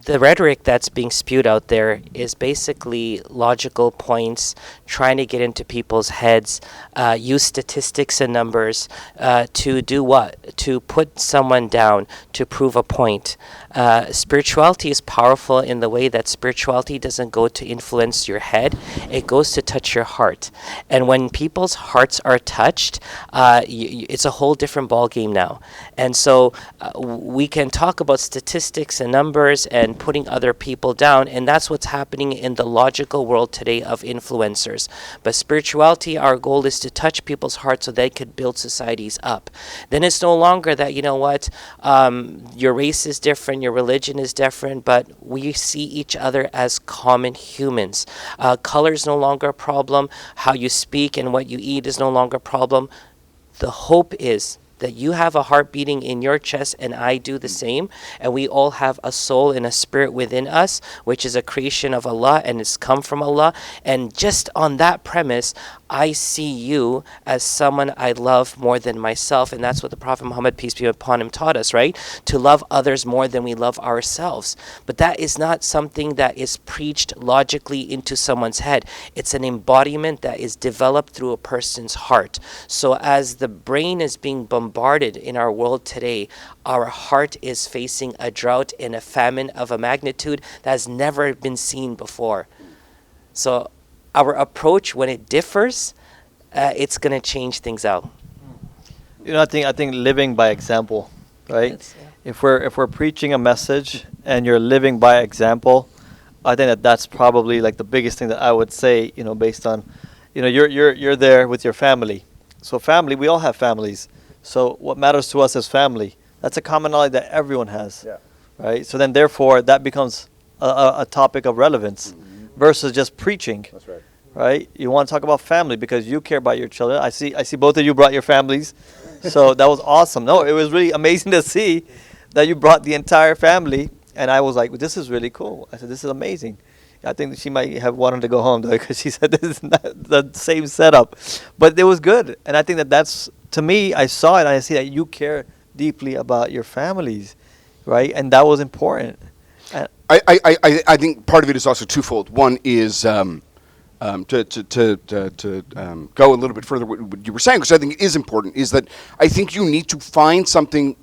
Speaker 7: the rhetoric that's being spewed out there is basically logical points, trying to get into people's heads, use statistics and numbers to do what? To put someone down, to prove a point. Spirituality is powerful in the way that spirituality doesn't go to influence your head, it goes to touch your heart. And when people's hearts are touched, it's a whole different ballgame now. And so we can talk about statistics and numbers and putting other people down, and that's what's happening in the logical world today of influencers. But spirituality, our goal is to touch people's hearts so they could build societies up. Then it's no longer that, your race is different, your religion is different, but we see each other as common humans. Color is no longer a problem. How you speak and what you eat is no longer a problem. The hope is that you have a heart beating in your chest and I do the same, and we all have a soul and a spirit within us, which is a creation of Allah and it's come from Allah. And just on that premise, I see you as someone I love more than myself, and that's what the Prophet Muhammad, peace be upon him, taught us, right? To love others more than we love ourselves. But that is not something that is preached logically into someone's head. It's an embodiment that is developed through a person's heart. So as the brain is being bombarded bombarded in our world today. Our heart is facing a drought and a famine of a magnitude that has never been seen before. So our approach, when it differs, it's going to change things out.
Speaker 1: You know, I think living by example, right?
Speaker 7: Yes, yeah.
Speaker 1: If we're preaching a message and you're living by example, I think that's probably like the biggest thing that I would say. You know, based on, you know, you're there with your family. So family, we all have families. So what matters to us is family. That's a commonality that everyone has, right? So then, therefore, that becomes a topic of relevance versus just preaching.
Speaker 5: That's right.
Speaker 1: Right? You want to talk about family because you care about your children. I see both of you brought your families. So that was awesome. No, it was really amazing to see that you brought the entire family. And I was like, well, this is really cool. I said, this is amazing. I think she might have wanted to go home though, because she said this is not the same setup. But it was good. And I think that's, to me, I saw it and I see that you care deeply about your families, right? And that was important.
Speaker 9: I think part of it is also twofold. One is to go a little bit further what you were saying, because I think it is important, is that I think you need to find something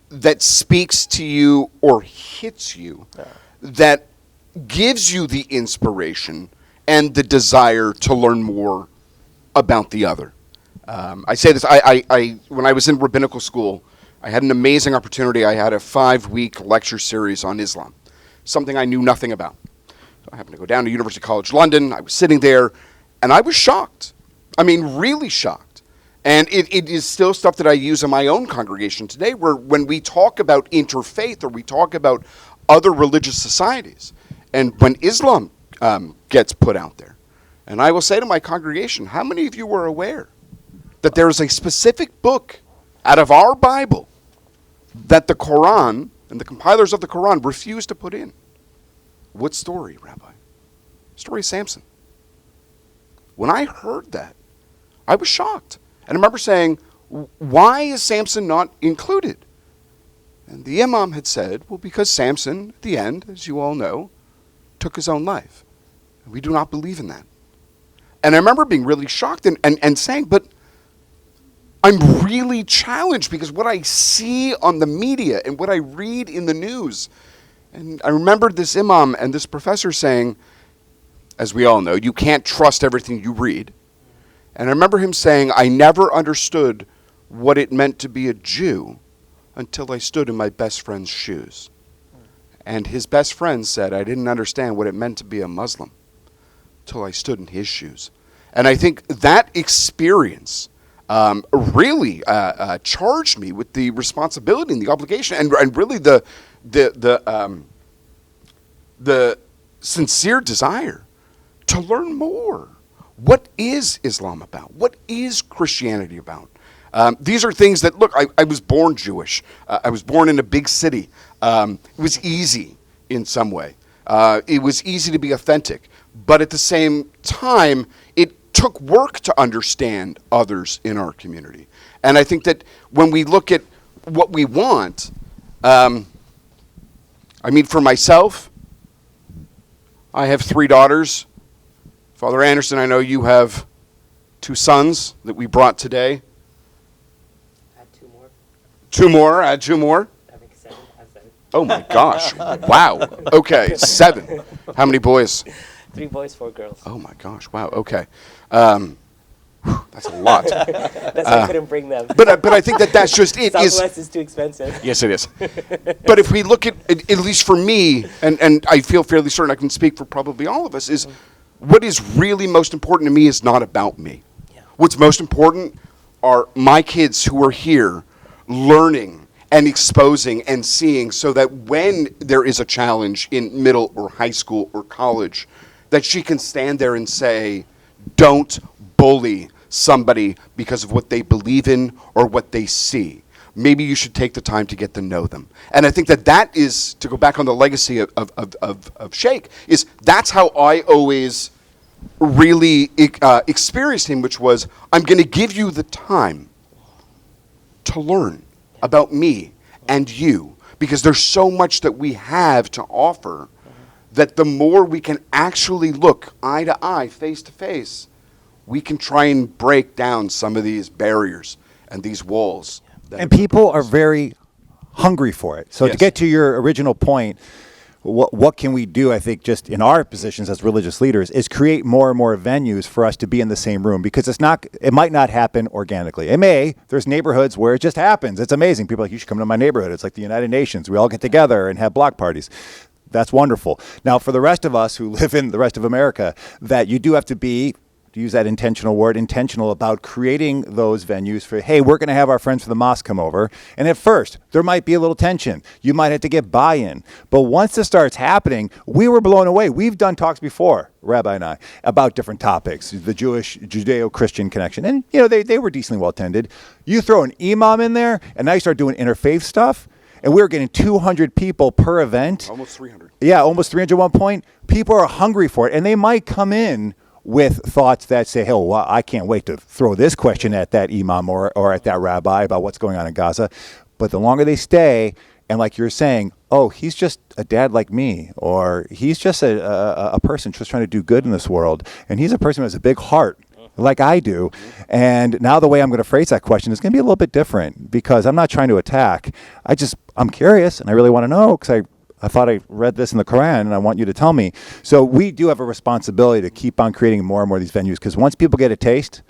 Speaker 9: that speaks to you or hits you, that gives you the inspiration and the desire to learn more about the other. I say this, I when I was in rabbinical school, I had an amazing opportunity. I had a 5-week lecture series on Islam, something I knew nothing about. So I happened to go down to University College London. I was sitting there, and I was shocked. I mean, really shocked. And it is still stuff that I use in my own congregation today, where when we talk about interfaith or we talk about other religious societies, and when Islam gets put out there, and I will say to my congregation, how many of you are aware that there is a specific book out of our Bible that the Qur'an and the compilers of the Qur'an refuse to put in? What story, Rabbi? Story of Samson. When I heard that, I was shocked. And I remember saying, why is Samson not included? And the imam had said, well, because Samson, at the end, as you all know, took his own life. And we do not believe in that. And I remember being really shocked and saying, but I'm really challenged because what I see on the media and what I read in the news. And I remembered this imam and this professor saying, as we all know, you can't trust everything you read. And I remember him saying, I never understood what it meant to be a Jew until I stood in my best friend's shoes. And his best friend said, I didn't understand what it meant to be a Muslim till I stood in his shoes. And I think that experience really charged me with the responsibility and the obligation, and really the sincere desire to learn more. What is Islam about? What is Christianity about? These are things that, look, I was born Jewish. I was born in a big city. It was easy in some way. It was easy to be authentic. But at the same time, it took work to understand others in our community. And I think that when we look at what we want, I mean, for myself, I have 3 daughters. Father Anderson, I know you have 2 sons that we brought today.
Speaker 7: Add 2 more.
Speaker 9: 2 more, add 2 more.
Speaker 7: I think 7. Add 7.
Speaker 9: Oh my gosh, wow, okay, 7. How many boys?
Speaker 7: 3 boys, 4 girls.
Speaker 9: Oh my gosh, wow, okay. That's a lot.
Speaker 7: That's why I couldn't bring them.
Speaker 9: But I think that's just it.
Speaker 7: Southwest is too expensive.
Speaker 9: Yes, it is. But if we look at least for me, and I feel fairly certain I can speak for probably all of us, is what is really most important to me is not about me.
Speaker 7: Yeah.
Speaker 9: What's most important are my kids who are here learning and exposing and seeing, so that when there is a challenge in middle or high school or college, that she can stand there and say, don't bully somebody because of what they believe in or what they see. Maybe you should take the time to get to know them. And I think that is, to go back on the legacy of Shaikh, is that's how I always really experienced him, which was, I'm going to give you the time to learn about me and you, because there's so much that we have to offer, that the more we can actually look eye to eye, face to face, we can try and break down some of these barriers and these walls.
Speaker 5: And people are very hungry for it. So to
Speaker 9: Yes.
Speaker 5: get to your original point, what can we do, I think, just in our positions as religious leaders, is create more and more venues for us to be in the same room, because it might not happen organically. It may. There's neighborhoods where it just happens. It's amazing. People are like, you should come to my neighborhood. It's like the United Nations. We all get together and have block parties. That's wonderful. Now, for the rest of us who live in the rest of America, that you do have to be, to use that intentional word, intentional about creating those venues for, hey, we're going to have our friends from the mosque come over. And at first, there might be a little tension. You might have to get buy-in. But once this starts happening, we were blown away. We've done talks before, Rabbi and I, about different topics, the Judeo-Christian connection. And, you know, they were decently well attended. You throw an imam in there, and now you start doing interfaith stuff, and we were getting 200 people per event.
Speaker 9: Almost 300.
Speaker 5: Yeah, almost 300 at one point. People are hungry for it, and they might come in with thoughts that say, hey, well, I can't wait to throw this question at that imam or at that rabbi about what's going on in Gaza. But the longer they stay, and like you're saying, oh, he's just a dad like me, or he's just a person just trying to do good in this world, and he's a person who has a big heart like I do. And now the way I'm going to phrase that question is going to be a little bit different, because I'm not trying to attack. I'm curious, and I really want to know, because I thought I read this in the Qur'an, and I want you to tell me. So we do have a responsibility to keep on creating more and more of these venues, because once people get a taste,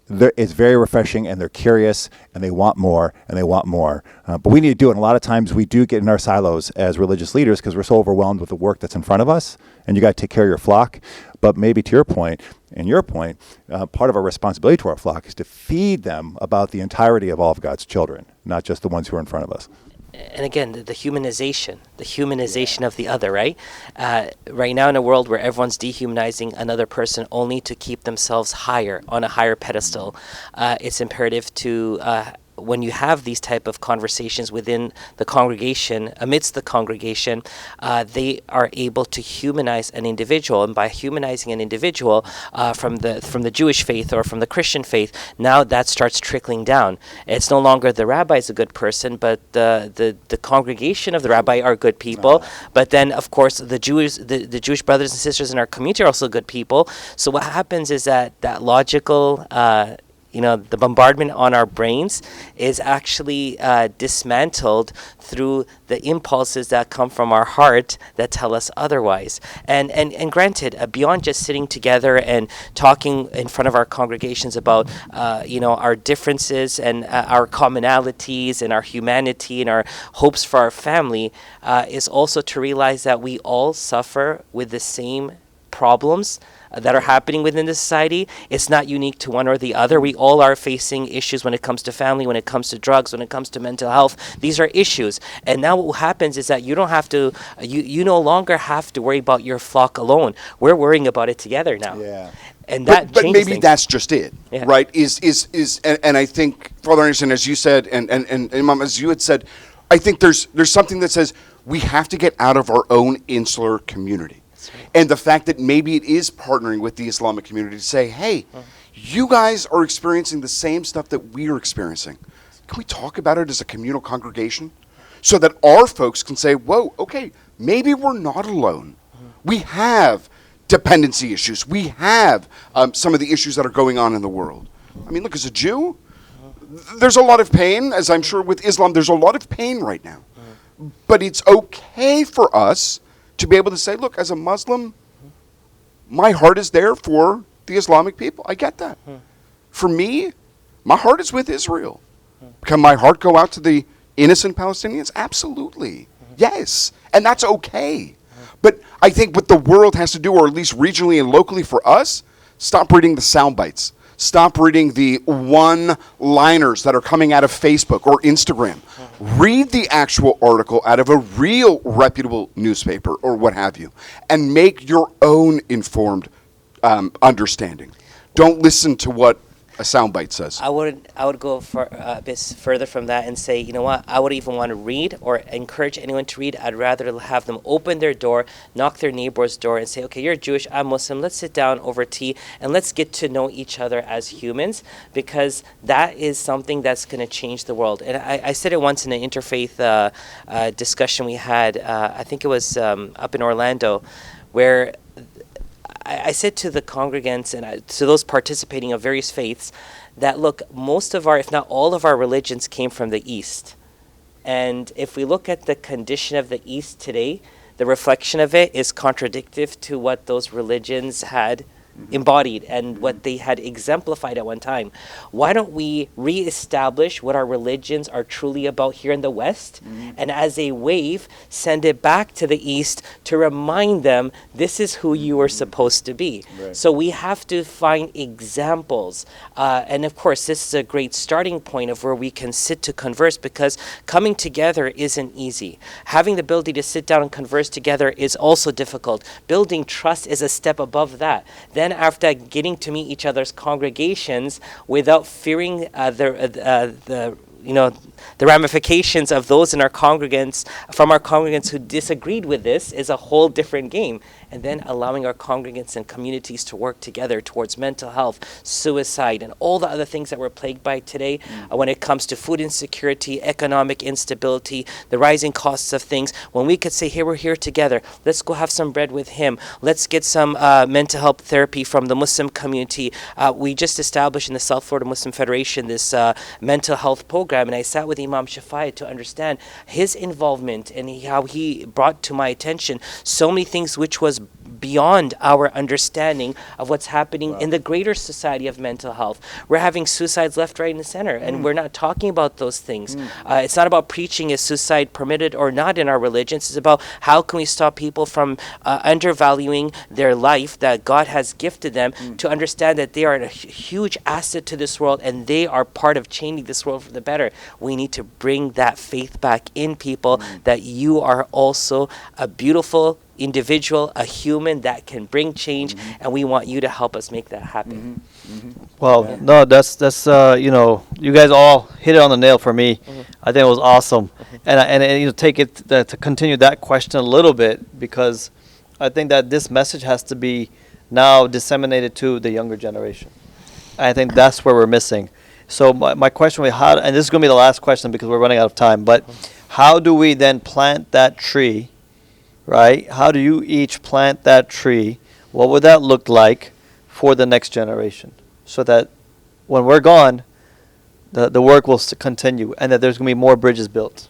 Speaker 5: it's very refreshing, and they're curious, and they want more, and they want more. But we need to do it. And a lot of times we do get in our silos as religious leaders, because we're so overwhelmed with the work that's in front of us, and you got to take care of your flock. But maybe to your point, and your point, part of our responsibility to our flock is to feed them about the entirety of all of God's children, not just the ones who are in front of us.
Speaker 7: And again, the humanization of the other, right? Right now in a world where everyone's dehumanizing another person only to keep themselves higher, on a higher pedestal, it's imperative to, when you have these type of conversations within the congregation, amidst the congregation, they are able to humanize an individual. And by humanizing an individual from the Jewish faith or from the Christian faith, now that starts trickling down. It's no longer the rabbi is a good person, but the congregation of the rabbi are good people. But then, of course, the Jewish brothers and sisters in our community are also good people. So what happens is that logical the bombardment on our brains is actually dismantled through the impulses that come from our heart that tell us otherwise. And granted, beyond just sitting together and talking in front of our congregations about our differences and our commonalities and our humanity and our hopes for our family, is also to realize that we all suffer with the same problems that are happening within the society. It's not unique to one or the other. We all are facing issues when it comes to family, when it comes to drugs, when it comes to mental health. These are issues. And now what happens is that you don't have to, you no longer have to worry about your flock alone. We're worrying about it together now.
Speaker 5: Yeah.
Speaker 7: And that
Speaker 9: but maybe
Speaker 7: things.
Speaker 9: that's just it,
Speaker 7: Yeah.
Speaker 9: right? And I think, Father Anderson, as you said, and Imam, as you had said, I think there's something that says we have to get out of our own insular community. And the fact that maybe it is partnering with the Islamic community to say, hey, you guys are experiencing the same stuff that we are experiencing. Can we talk about it as a communal congregation? So that our folks can say, whoa, okay, maybe we're not alone. We have dependency issues. We have some of the issues that are going on in the world. I mean, look, as a Jew, there's a lot of pain, as I'm sure with Islam, there's a lot of pain right now. But it's okay for us to be able to say, look, as a Muslim, my heart is there for the Islamic people. I get that. For me, my heart is with Israel. Can my heart go out to the innocent Palestinians? Absolutely. Yes. And that's okay. But I think what the world has to do, or at least regionally and locally for us, stop reading the sound bites. Stop reading the one-liners that are coming out of Facebook or Instagram. Read the actual article out of a real reputable newspaper or what have you, and make your own informed understanding. Don't listen to what a soundbite says.
Speaker 7: I would go for a bit further from that and say, you know what, I would even want to read or encourage anyone to read. I'd rather have them open their door, knock their neighbor's door and say, okay, you're Jewish, I'm Muslim, let's sit down over tea and let's get to know each other as humans, because that is something that's going to change the world. And I said it once in an interfaith discussion we had, I think it was up in Orlando, where I said to the congregants and to those participating of various faiths that, look, most of our, if not all of our religions came from the East. And if we look at the condition of the East today, the reflection of it is contradictory to what those religions had embodied and what they had exemplified at one time. Why don't we reestablish what our religions are truly about here in the West, and as a wave, send it back to the East to remind them this is who you are supposed to be.
Speaker 5: Right.
Speaker 7: So we have to find examples. And of course, this is a great starting point of where we can sit to converse, because coming together isn't easy. Having the ability to sit down and converse together is also difficult. Building trust is a step above that. Then after getting to meet each other's congregations without fearing the ramifications of those in our congregants, from our congregants who disagreed with this, is a whole different game. And then allowing our congregants and communities to work together towards mental health, suicide, and all the other things that we're plagued by today when it comes to food insecurity, economic instability, the rising costs of things. When we could say, hey, we're here together, let's go have some bread with him, let's get some mental health therapy from the Muslim community. We just established in the South Florida Muslim Federation this mental health program, and I sat with Imam Shafayat to understand his involvement and how he brought to my attention so many things which was beyond our understanding of what's happening in the greater society of mental health. We're having suicides left, right, and center, and we're not talking about those things. It's not about preaching is suicide permitted or not in our religions. It's about how can we stop people from undervaluing their life that God has gifted them, to understand that they are a huge asset to this world and they are part of changing this world for the better. We need to bring that faith back in people, that you are also a beautiful individual, a human that can bring change, and we want you to help us make that happen.
Speaker 1: Well, no, that's you guys all hit it on the nail for me. I think it was awesome, and take it to continue that question a little bit, because I think that this message has to be now disseminated to the younger generation. I think that's where we're missing. So my question was and this is going to be the last question because we're running out of time, but how do we then plant that tree? Right? How do you each plant that tree? What would that look like for the next generation? So that when we're gone, the work will continue, and that there's going to be more bridges built.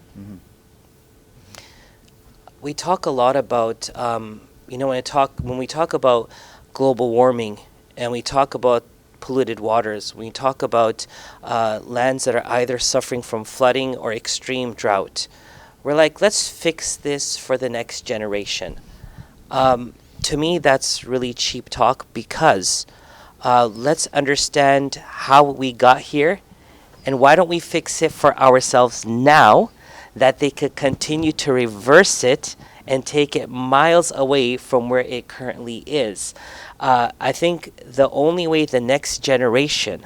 Speaker 7: We talk a lot about, when we talk about global warming, and we talk about polluted waters, we talk about lands that are either suffering from flooding or extreme drought. We're like, let's fix this for the next generation. To me, that's really cheap talk, because let's understand how we got here, and why don't we fix it for ourselves now, that they could continue to reverse it and take it miles away from where it currently is. I think the only way the next generation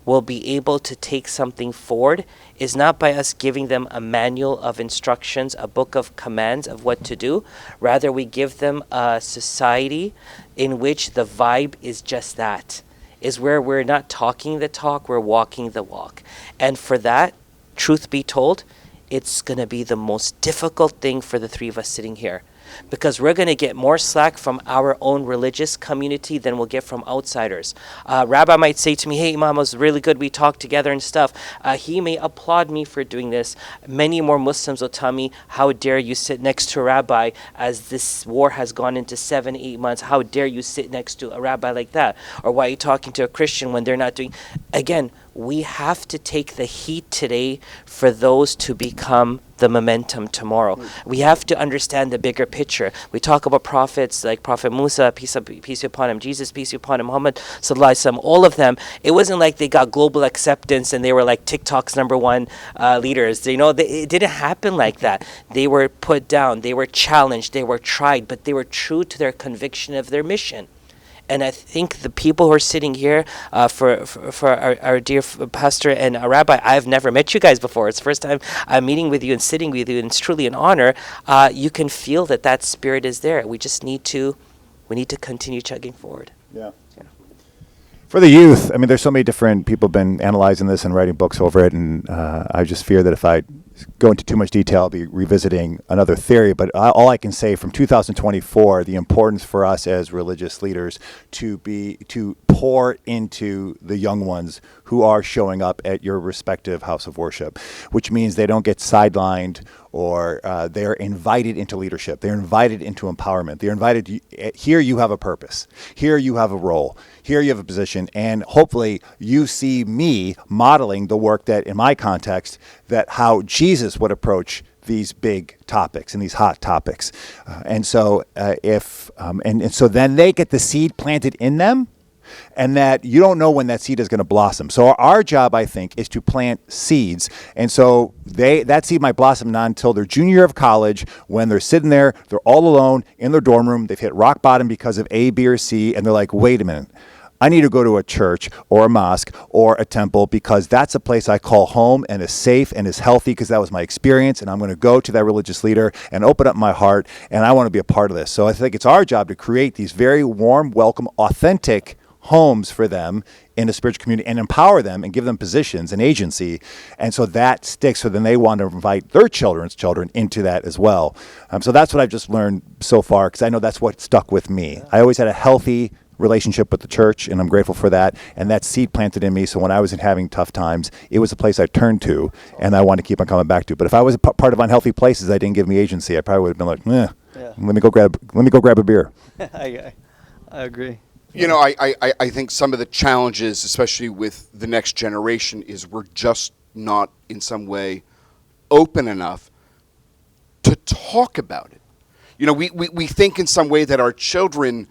Speaker 7: will be able to take something forward is not by us giving them a manual of instructions, a book of commands of what to do. Rather, we give them a society in which the vibe is just that, is where we're not talking the talk, we're walking the walk. And for that, truth be told, it's going to be the most difficult thing for the three of us sitting here, because we're going to get more slack from our own religious community than we'll get from outsiders. Rabbi might say to me, hey, Imam, it was really good, we talked together and stuff. He may applaud me for doing this. Many more Muslims will tell me, how dare you sit next to a rabbi as this war has gone into 7-8 months? How dare you sit next to a rabbi like that? Or why are you talking to a Christian when they're not doing... Again, we have to take the heat today for those to become the momentum tomorrow. We have to understand the bigger picture. We talk about prophets like Prophet Musa, peace be upon him, Jesus, peace be upon him, Muhammad, sallallahu alaihi wasallam, all of them. It wasn't like they got global acceptance and they were like TikTok's #1 leaders. It didn't happen like that. They were put down, they were challenged, they were tried, but they were true to their conviction of their mission. And I think the people who are sitting here, for our dear pastor and rabbi, I've never met you guys before. It's the first time I'm meeting with you and sitting with you, and it's truly an honor. You can feel that spirit is there. We just need to continue chugging forward.
Speaker 5: Yeah. For the youth, I mean, there's so many different people been analyzing this and writing books over it, and I just fear that go into too much detail, I'll be revisiting another theory, but all I can say from 2024, the importance for us as religious leaders to pour into the young ones who are showing up at your respective house of worship, which means they don't get sidelined or they're invited into leadership. They're invited into empowerment. They're invited, here you have a purpose. Here you have a role. Here you have a position. And hopefully you see me modeling the work that, in my context, that how Jesus would approach these big topics and these hot topics. And so so then they get the seed planted in them, and that you don't know when that seed is going to blossom. So our job, I think, is to plant seeds. And so that seed might blossom not until their junior year of college, when they're sitting there, they're all alone in their dorm room, they've hit rock bottom because of A, B, or C, and they're like, wait a minute, I need to go to a church or a mosque or a temple because that's a place I call home and is safe and is healthy because that was my experience, and I'm going to go to that religious leader and open up my heart, and I want to be a part of this. So I think it's our job to create these very warm, welcome, authentic homes for them in a spiritual community and empower them and give them positions and agency. And so that sticks. So then they want to invite their children's children into that as well. So that's what I've just learned so far, because I know that's what stuck with me. I always had a healthy relationship with the church, and I'm grateful for that. And that seed planted in me. So when I was having tough times, it was a place I turned to, and I want to keep on coming back to. But if I was a part of unhealthy places that didn't give me agency, I probably would have been like, let me go grab a beer.
Speaker 1: I agree.
Speaker 9: You know, I think some of the challenges, especially with the next generation, is we're just not in some way open enough to talk about it. You know, we think in some way that our children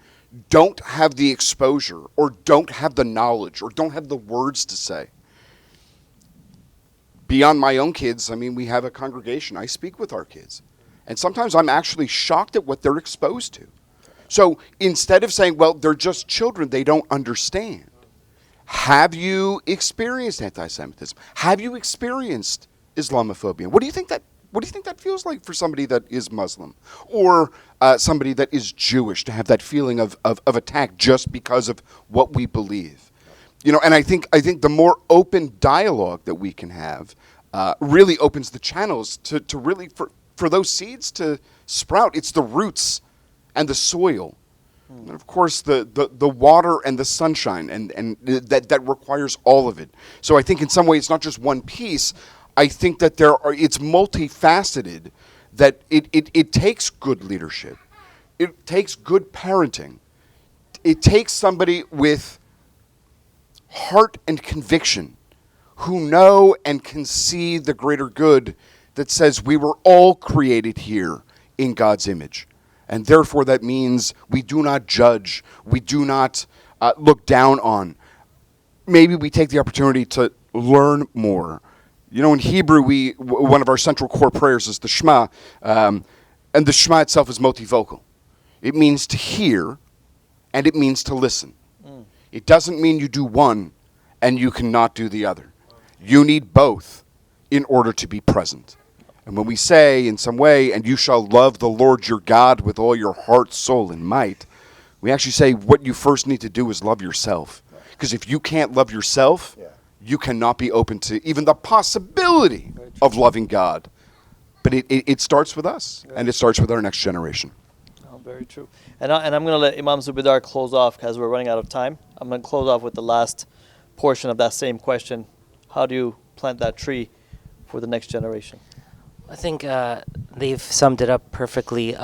Speaker 9: don't have the exposure or don't have the knowledge or don't have the words to say. Beyond my own kids, I mean, we have a congregation. I speak with our kids. And sometimes I'm actually shocked at what they're exposed to. So instead of saying, well, they're just children, they don't understand. Have you experienced anti-Semitism? Have you experienced Islamophobia? What do you think that feels like for somebody that is Muslim or somebody that is Jewish, to have that feeling of attack just because of what we believe? You know, and I think the more open dialogue that we can have really opens the channels to really for those seeds to sprout. It's the roots and the soil, and of course the water and the sunshine, and that requires all of it. So I think in some way it's not just one piece. I think that it's multifaceted, that it takes good leadership. It takes good parenting. It takes somebody with heart and conviction who know and can see the greater good that says we were all created here in God's image. And therefore that means we do not judge. We do not look down on. Maybe we take the opportunity to learn more. You know, in Hebrew, one of our central core prayers is the Shema, and the Shema itself is multivocal. It means to hear, and it means to listen. It doesn't mean you do one and you cannot do the other. You need both in order to be present. And when we say in some way, and you shall love the Lord your God with all your heart, soul, and might, we actually say what you first need to do is love yourself. Because if you can't love yourself, you cannot be open to even the possibility of loving God. But it starts with us, and it starts with our next generation.
Speaker 1: Oh, very true. And I'm going to let Imam Zubedar close off because we're running out of time. I'm going to close off with the last portion of that same question. How do you plant that tree for the next generation?
Speaker 7: I think they've summed it up perfectly.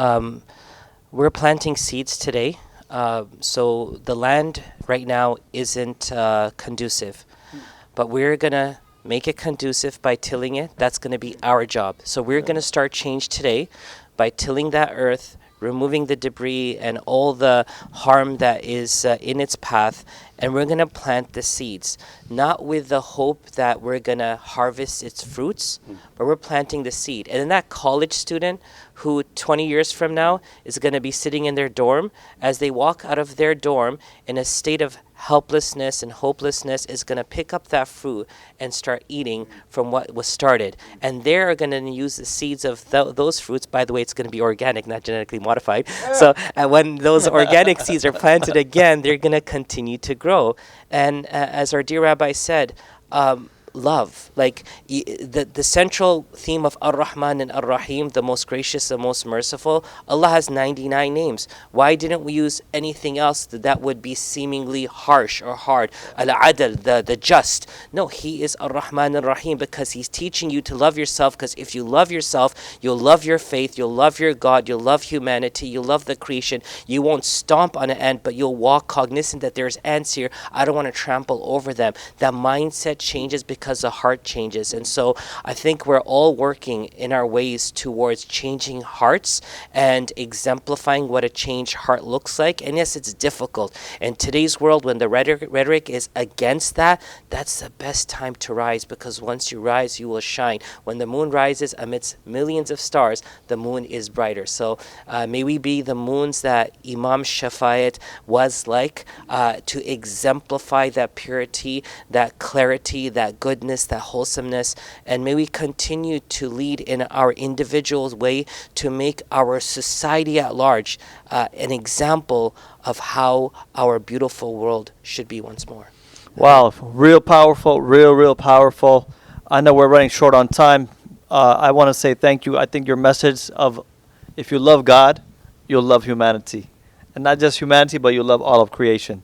Speaker 7: We're planting seeds today. So the land right now isn't conducive. But we're going to make it conducive by tilling it. That's going to be our job. So we're going to start change today by tilling that earth, removing the debris and all the harm that is in its path, and we're going to plant the seeds, not with the hope that we're going to harvest its fruits, but we're planting the seed. And then that college student who 20 years from now is going to be sitting in their dorm, as they walk out of their dorm in a state of helplessness and hopelessness, is going to pick up that fruit and start eating from what was started. And they're going to use the seeds of those fruits. By the way, it's going to be organic, not genetically modified. So when those organic seeds are planted again, they're going to continue to grow. And as our dear rabbi said, love. Like the central theme of Ar-Rahman and Ar-Rahim, the most gracious, the most merciful, Allah has 99 names. Why didn't we use anything else that would be seemingly harsh or hard? Al-Adl, the just. No, He is Ar-Rahman and Rahim because He's teaching you to love yourself, because if you love yourself, you'll love your faith, you'll love your God, you'll love humanity, you'll love the creation. You won't stomp on an ant, but you'll walk cognizant that there's ants here. I don't want to trample over them. That mindset changes because the heart changes. And so I think we're all working in our ways towards changing hearts and exemplifying what a changed heart looks like. And yes, it's difficult. In today's world, when the rhetoric is against that, that's the best time to rise, because once you rise, you will shine. When the moon rises amidst millions of stars, the moon is brighter. So may we be the moons that Imam Shafayat was like, to exemplify that purity, that clarity, that goodness, that wholesomeness. And may we continue to lead in our individual way to make our society at large an example of how our beautiful world should be once more.
Speaker 1: Wow, real powerful, real powerful. I know we're running short on time. I want to say thank you. I think your message of if you love God, you'll love humanity. And not just humanity, but you'll love all of creation,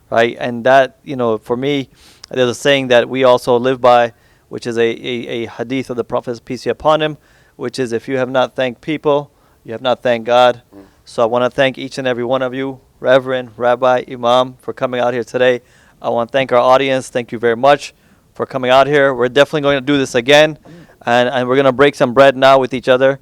Speaker 1: right? And that, for me, there's a saying that we also live by, which is a hadith of the Prophet, peace be upon him, which is, if you have not thanked people, you have not thanked God. So I want to thank each and every one of you, Reverend, Rabbi, Imam, for coming out here today. I want to thank our audience. Thank you very much for coming out here. We're definitely going to do this again, and we're going to break some bread now with each other,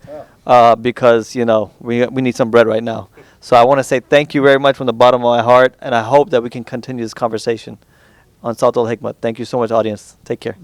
Speaker 1: because, we need some bread right now. So I want to say thank you very much from the bottom of my heart, and I hope that we can continue this conversation on Salt al-Hikmat. Thank you so much, audience. Take care.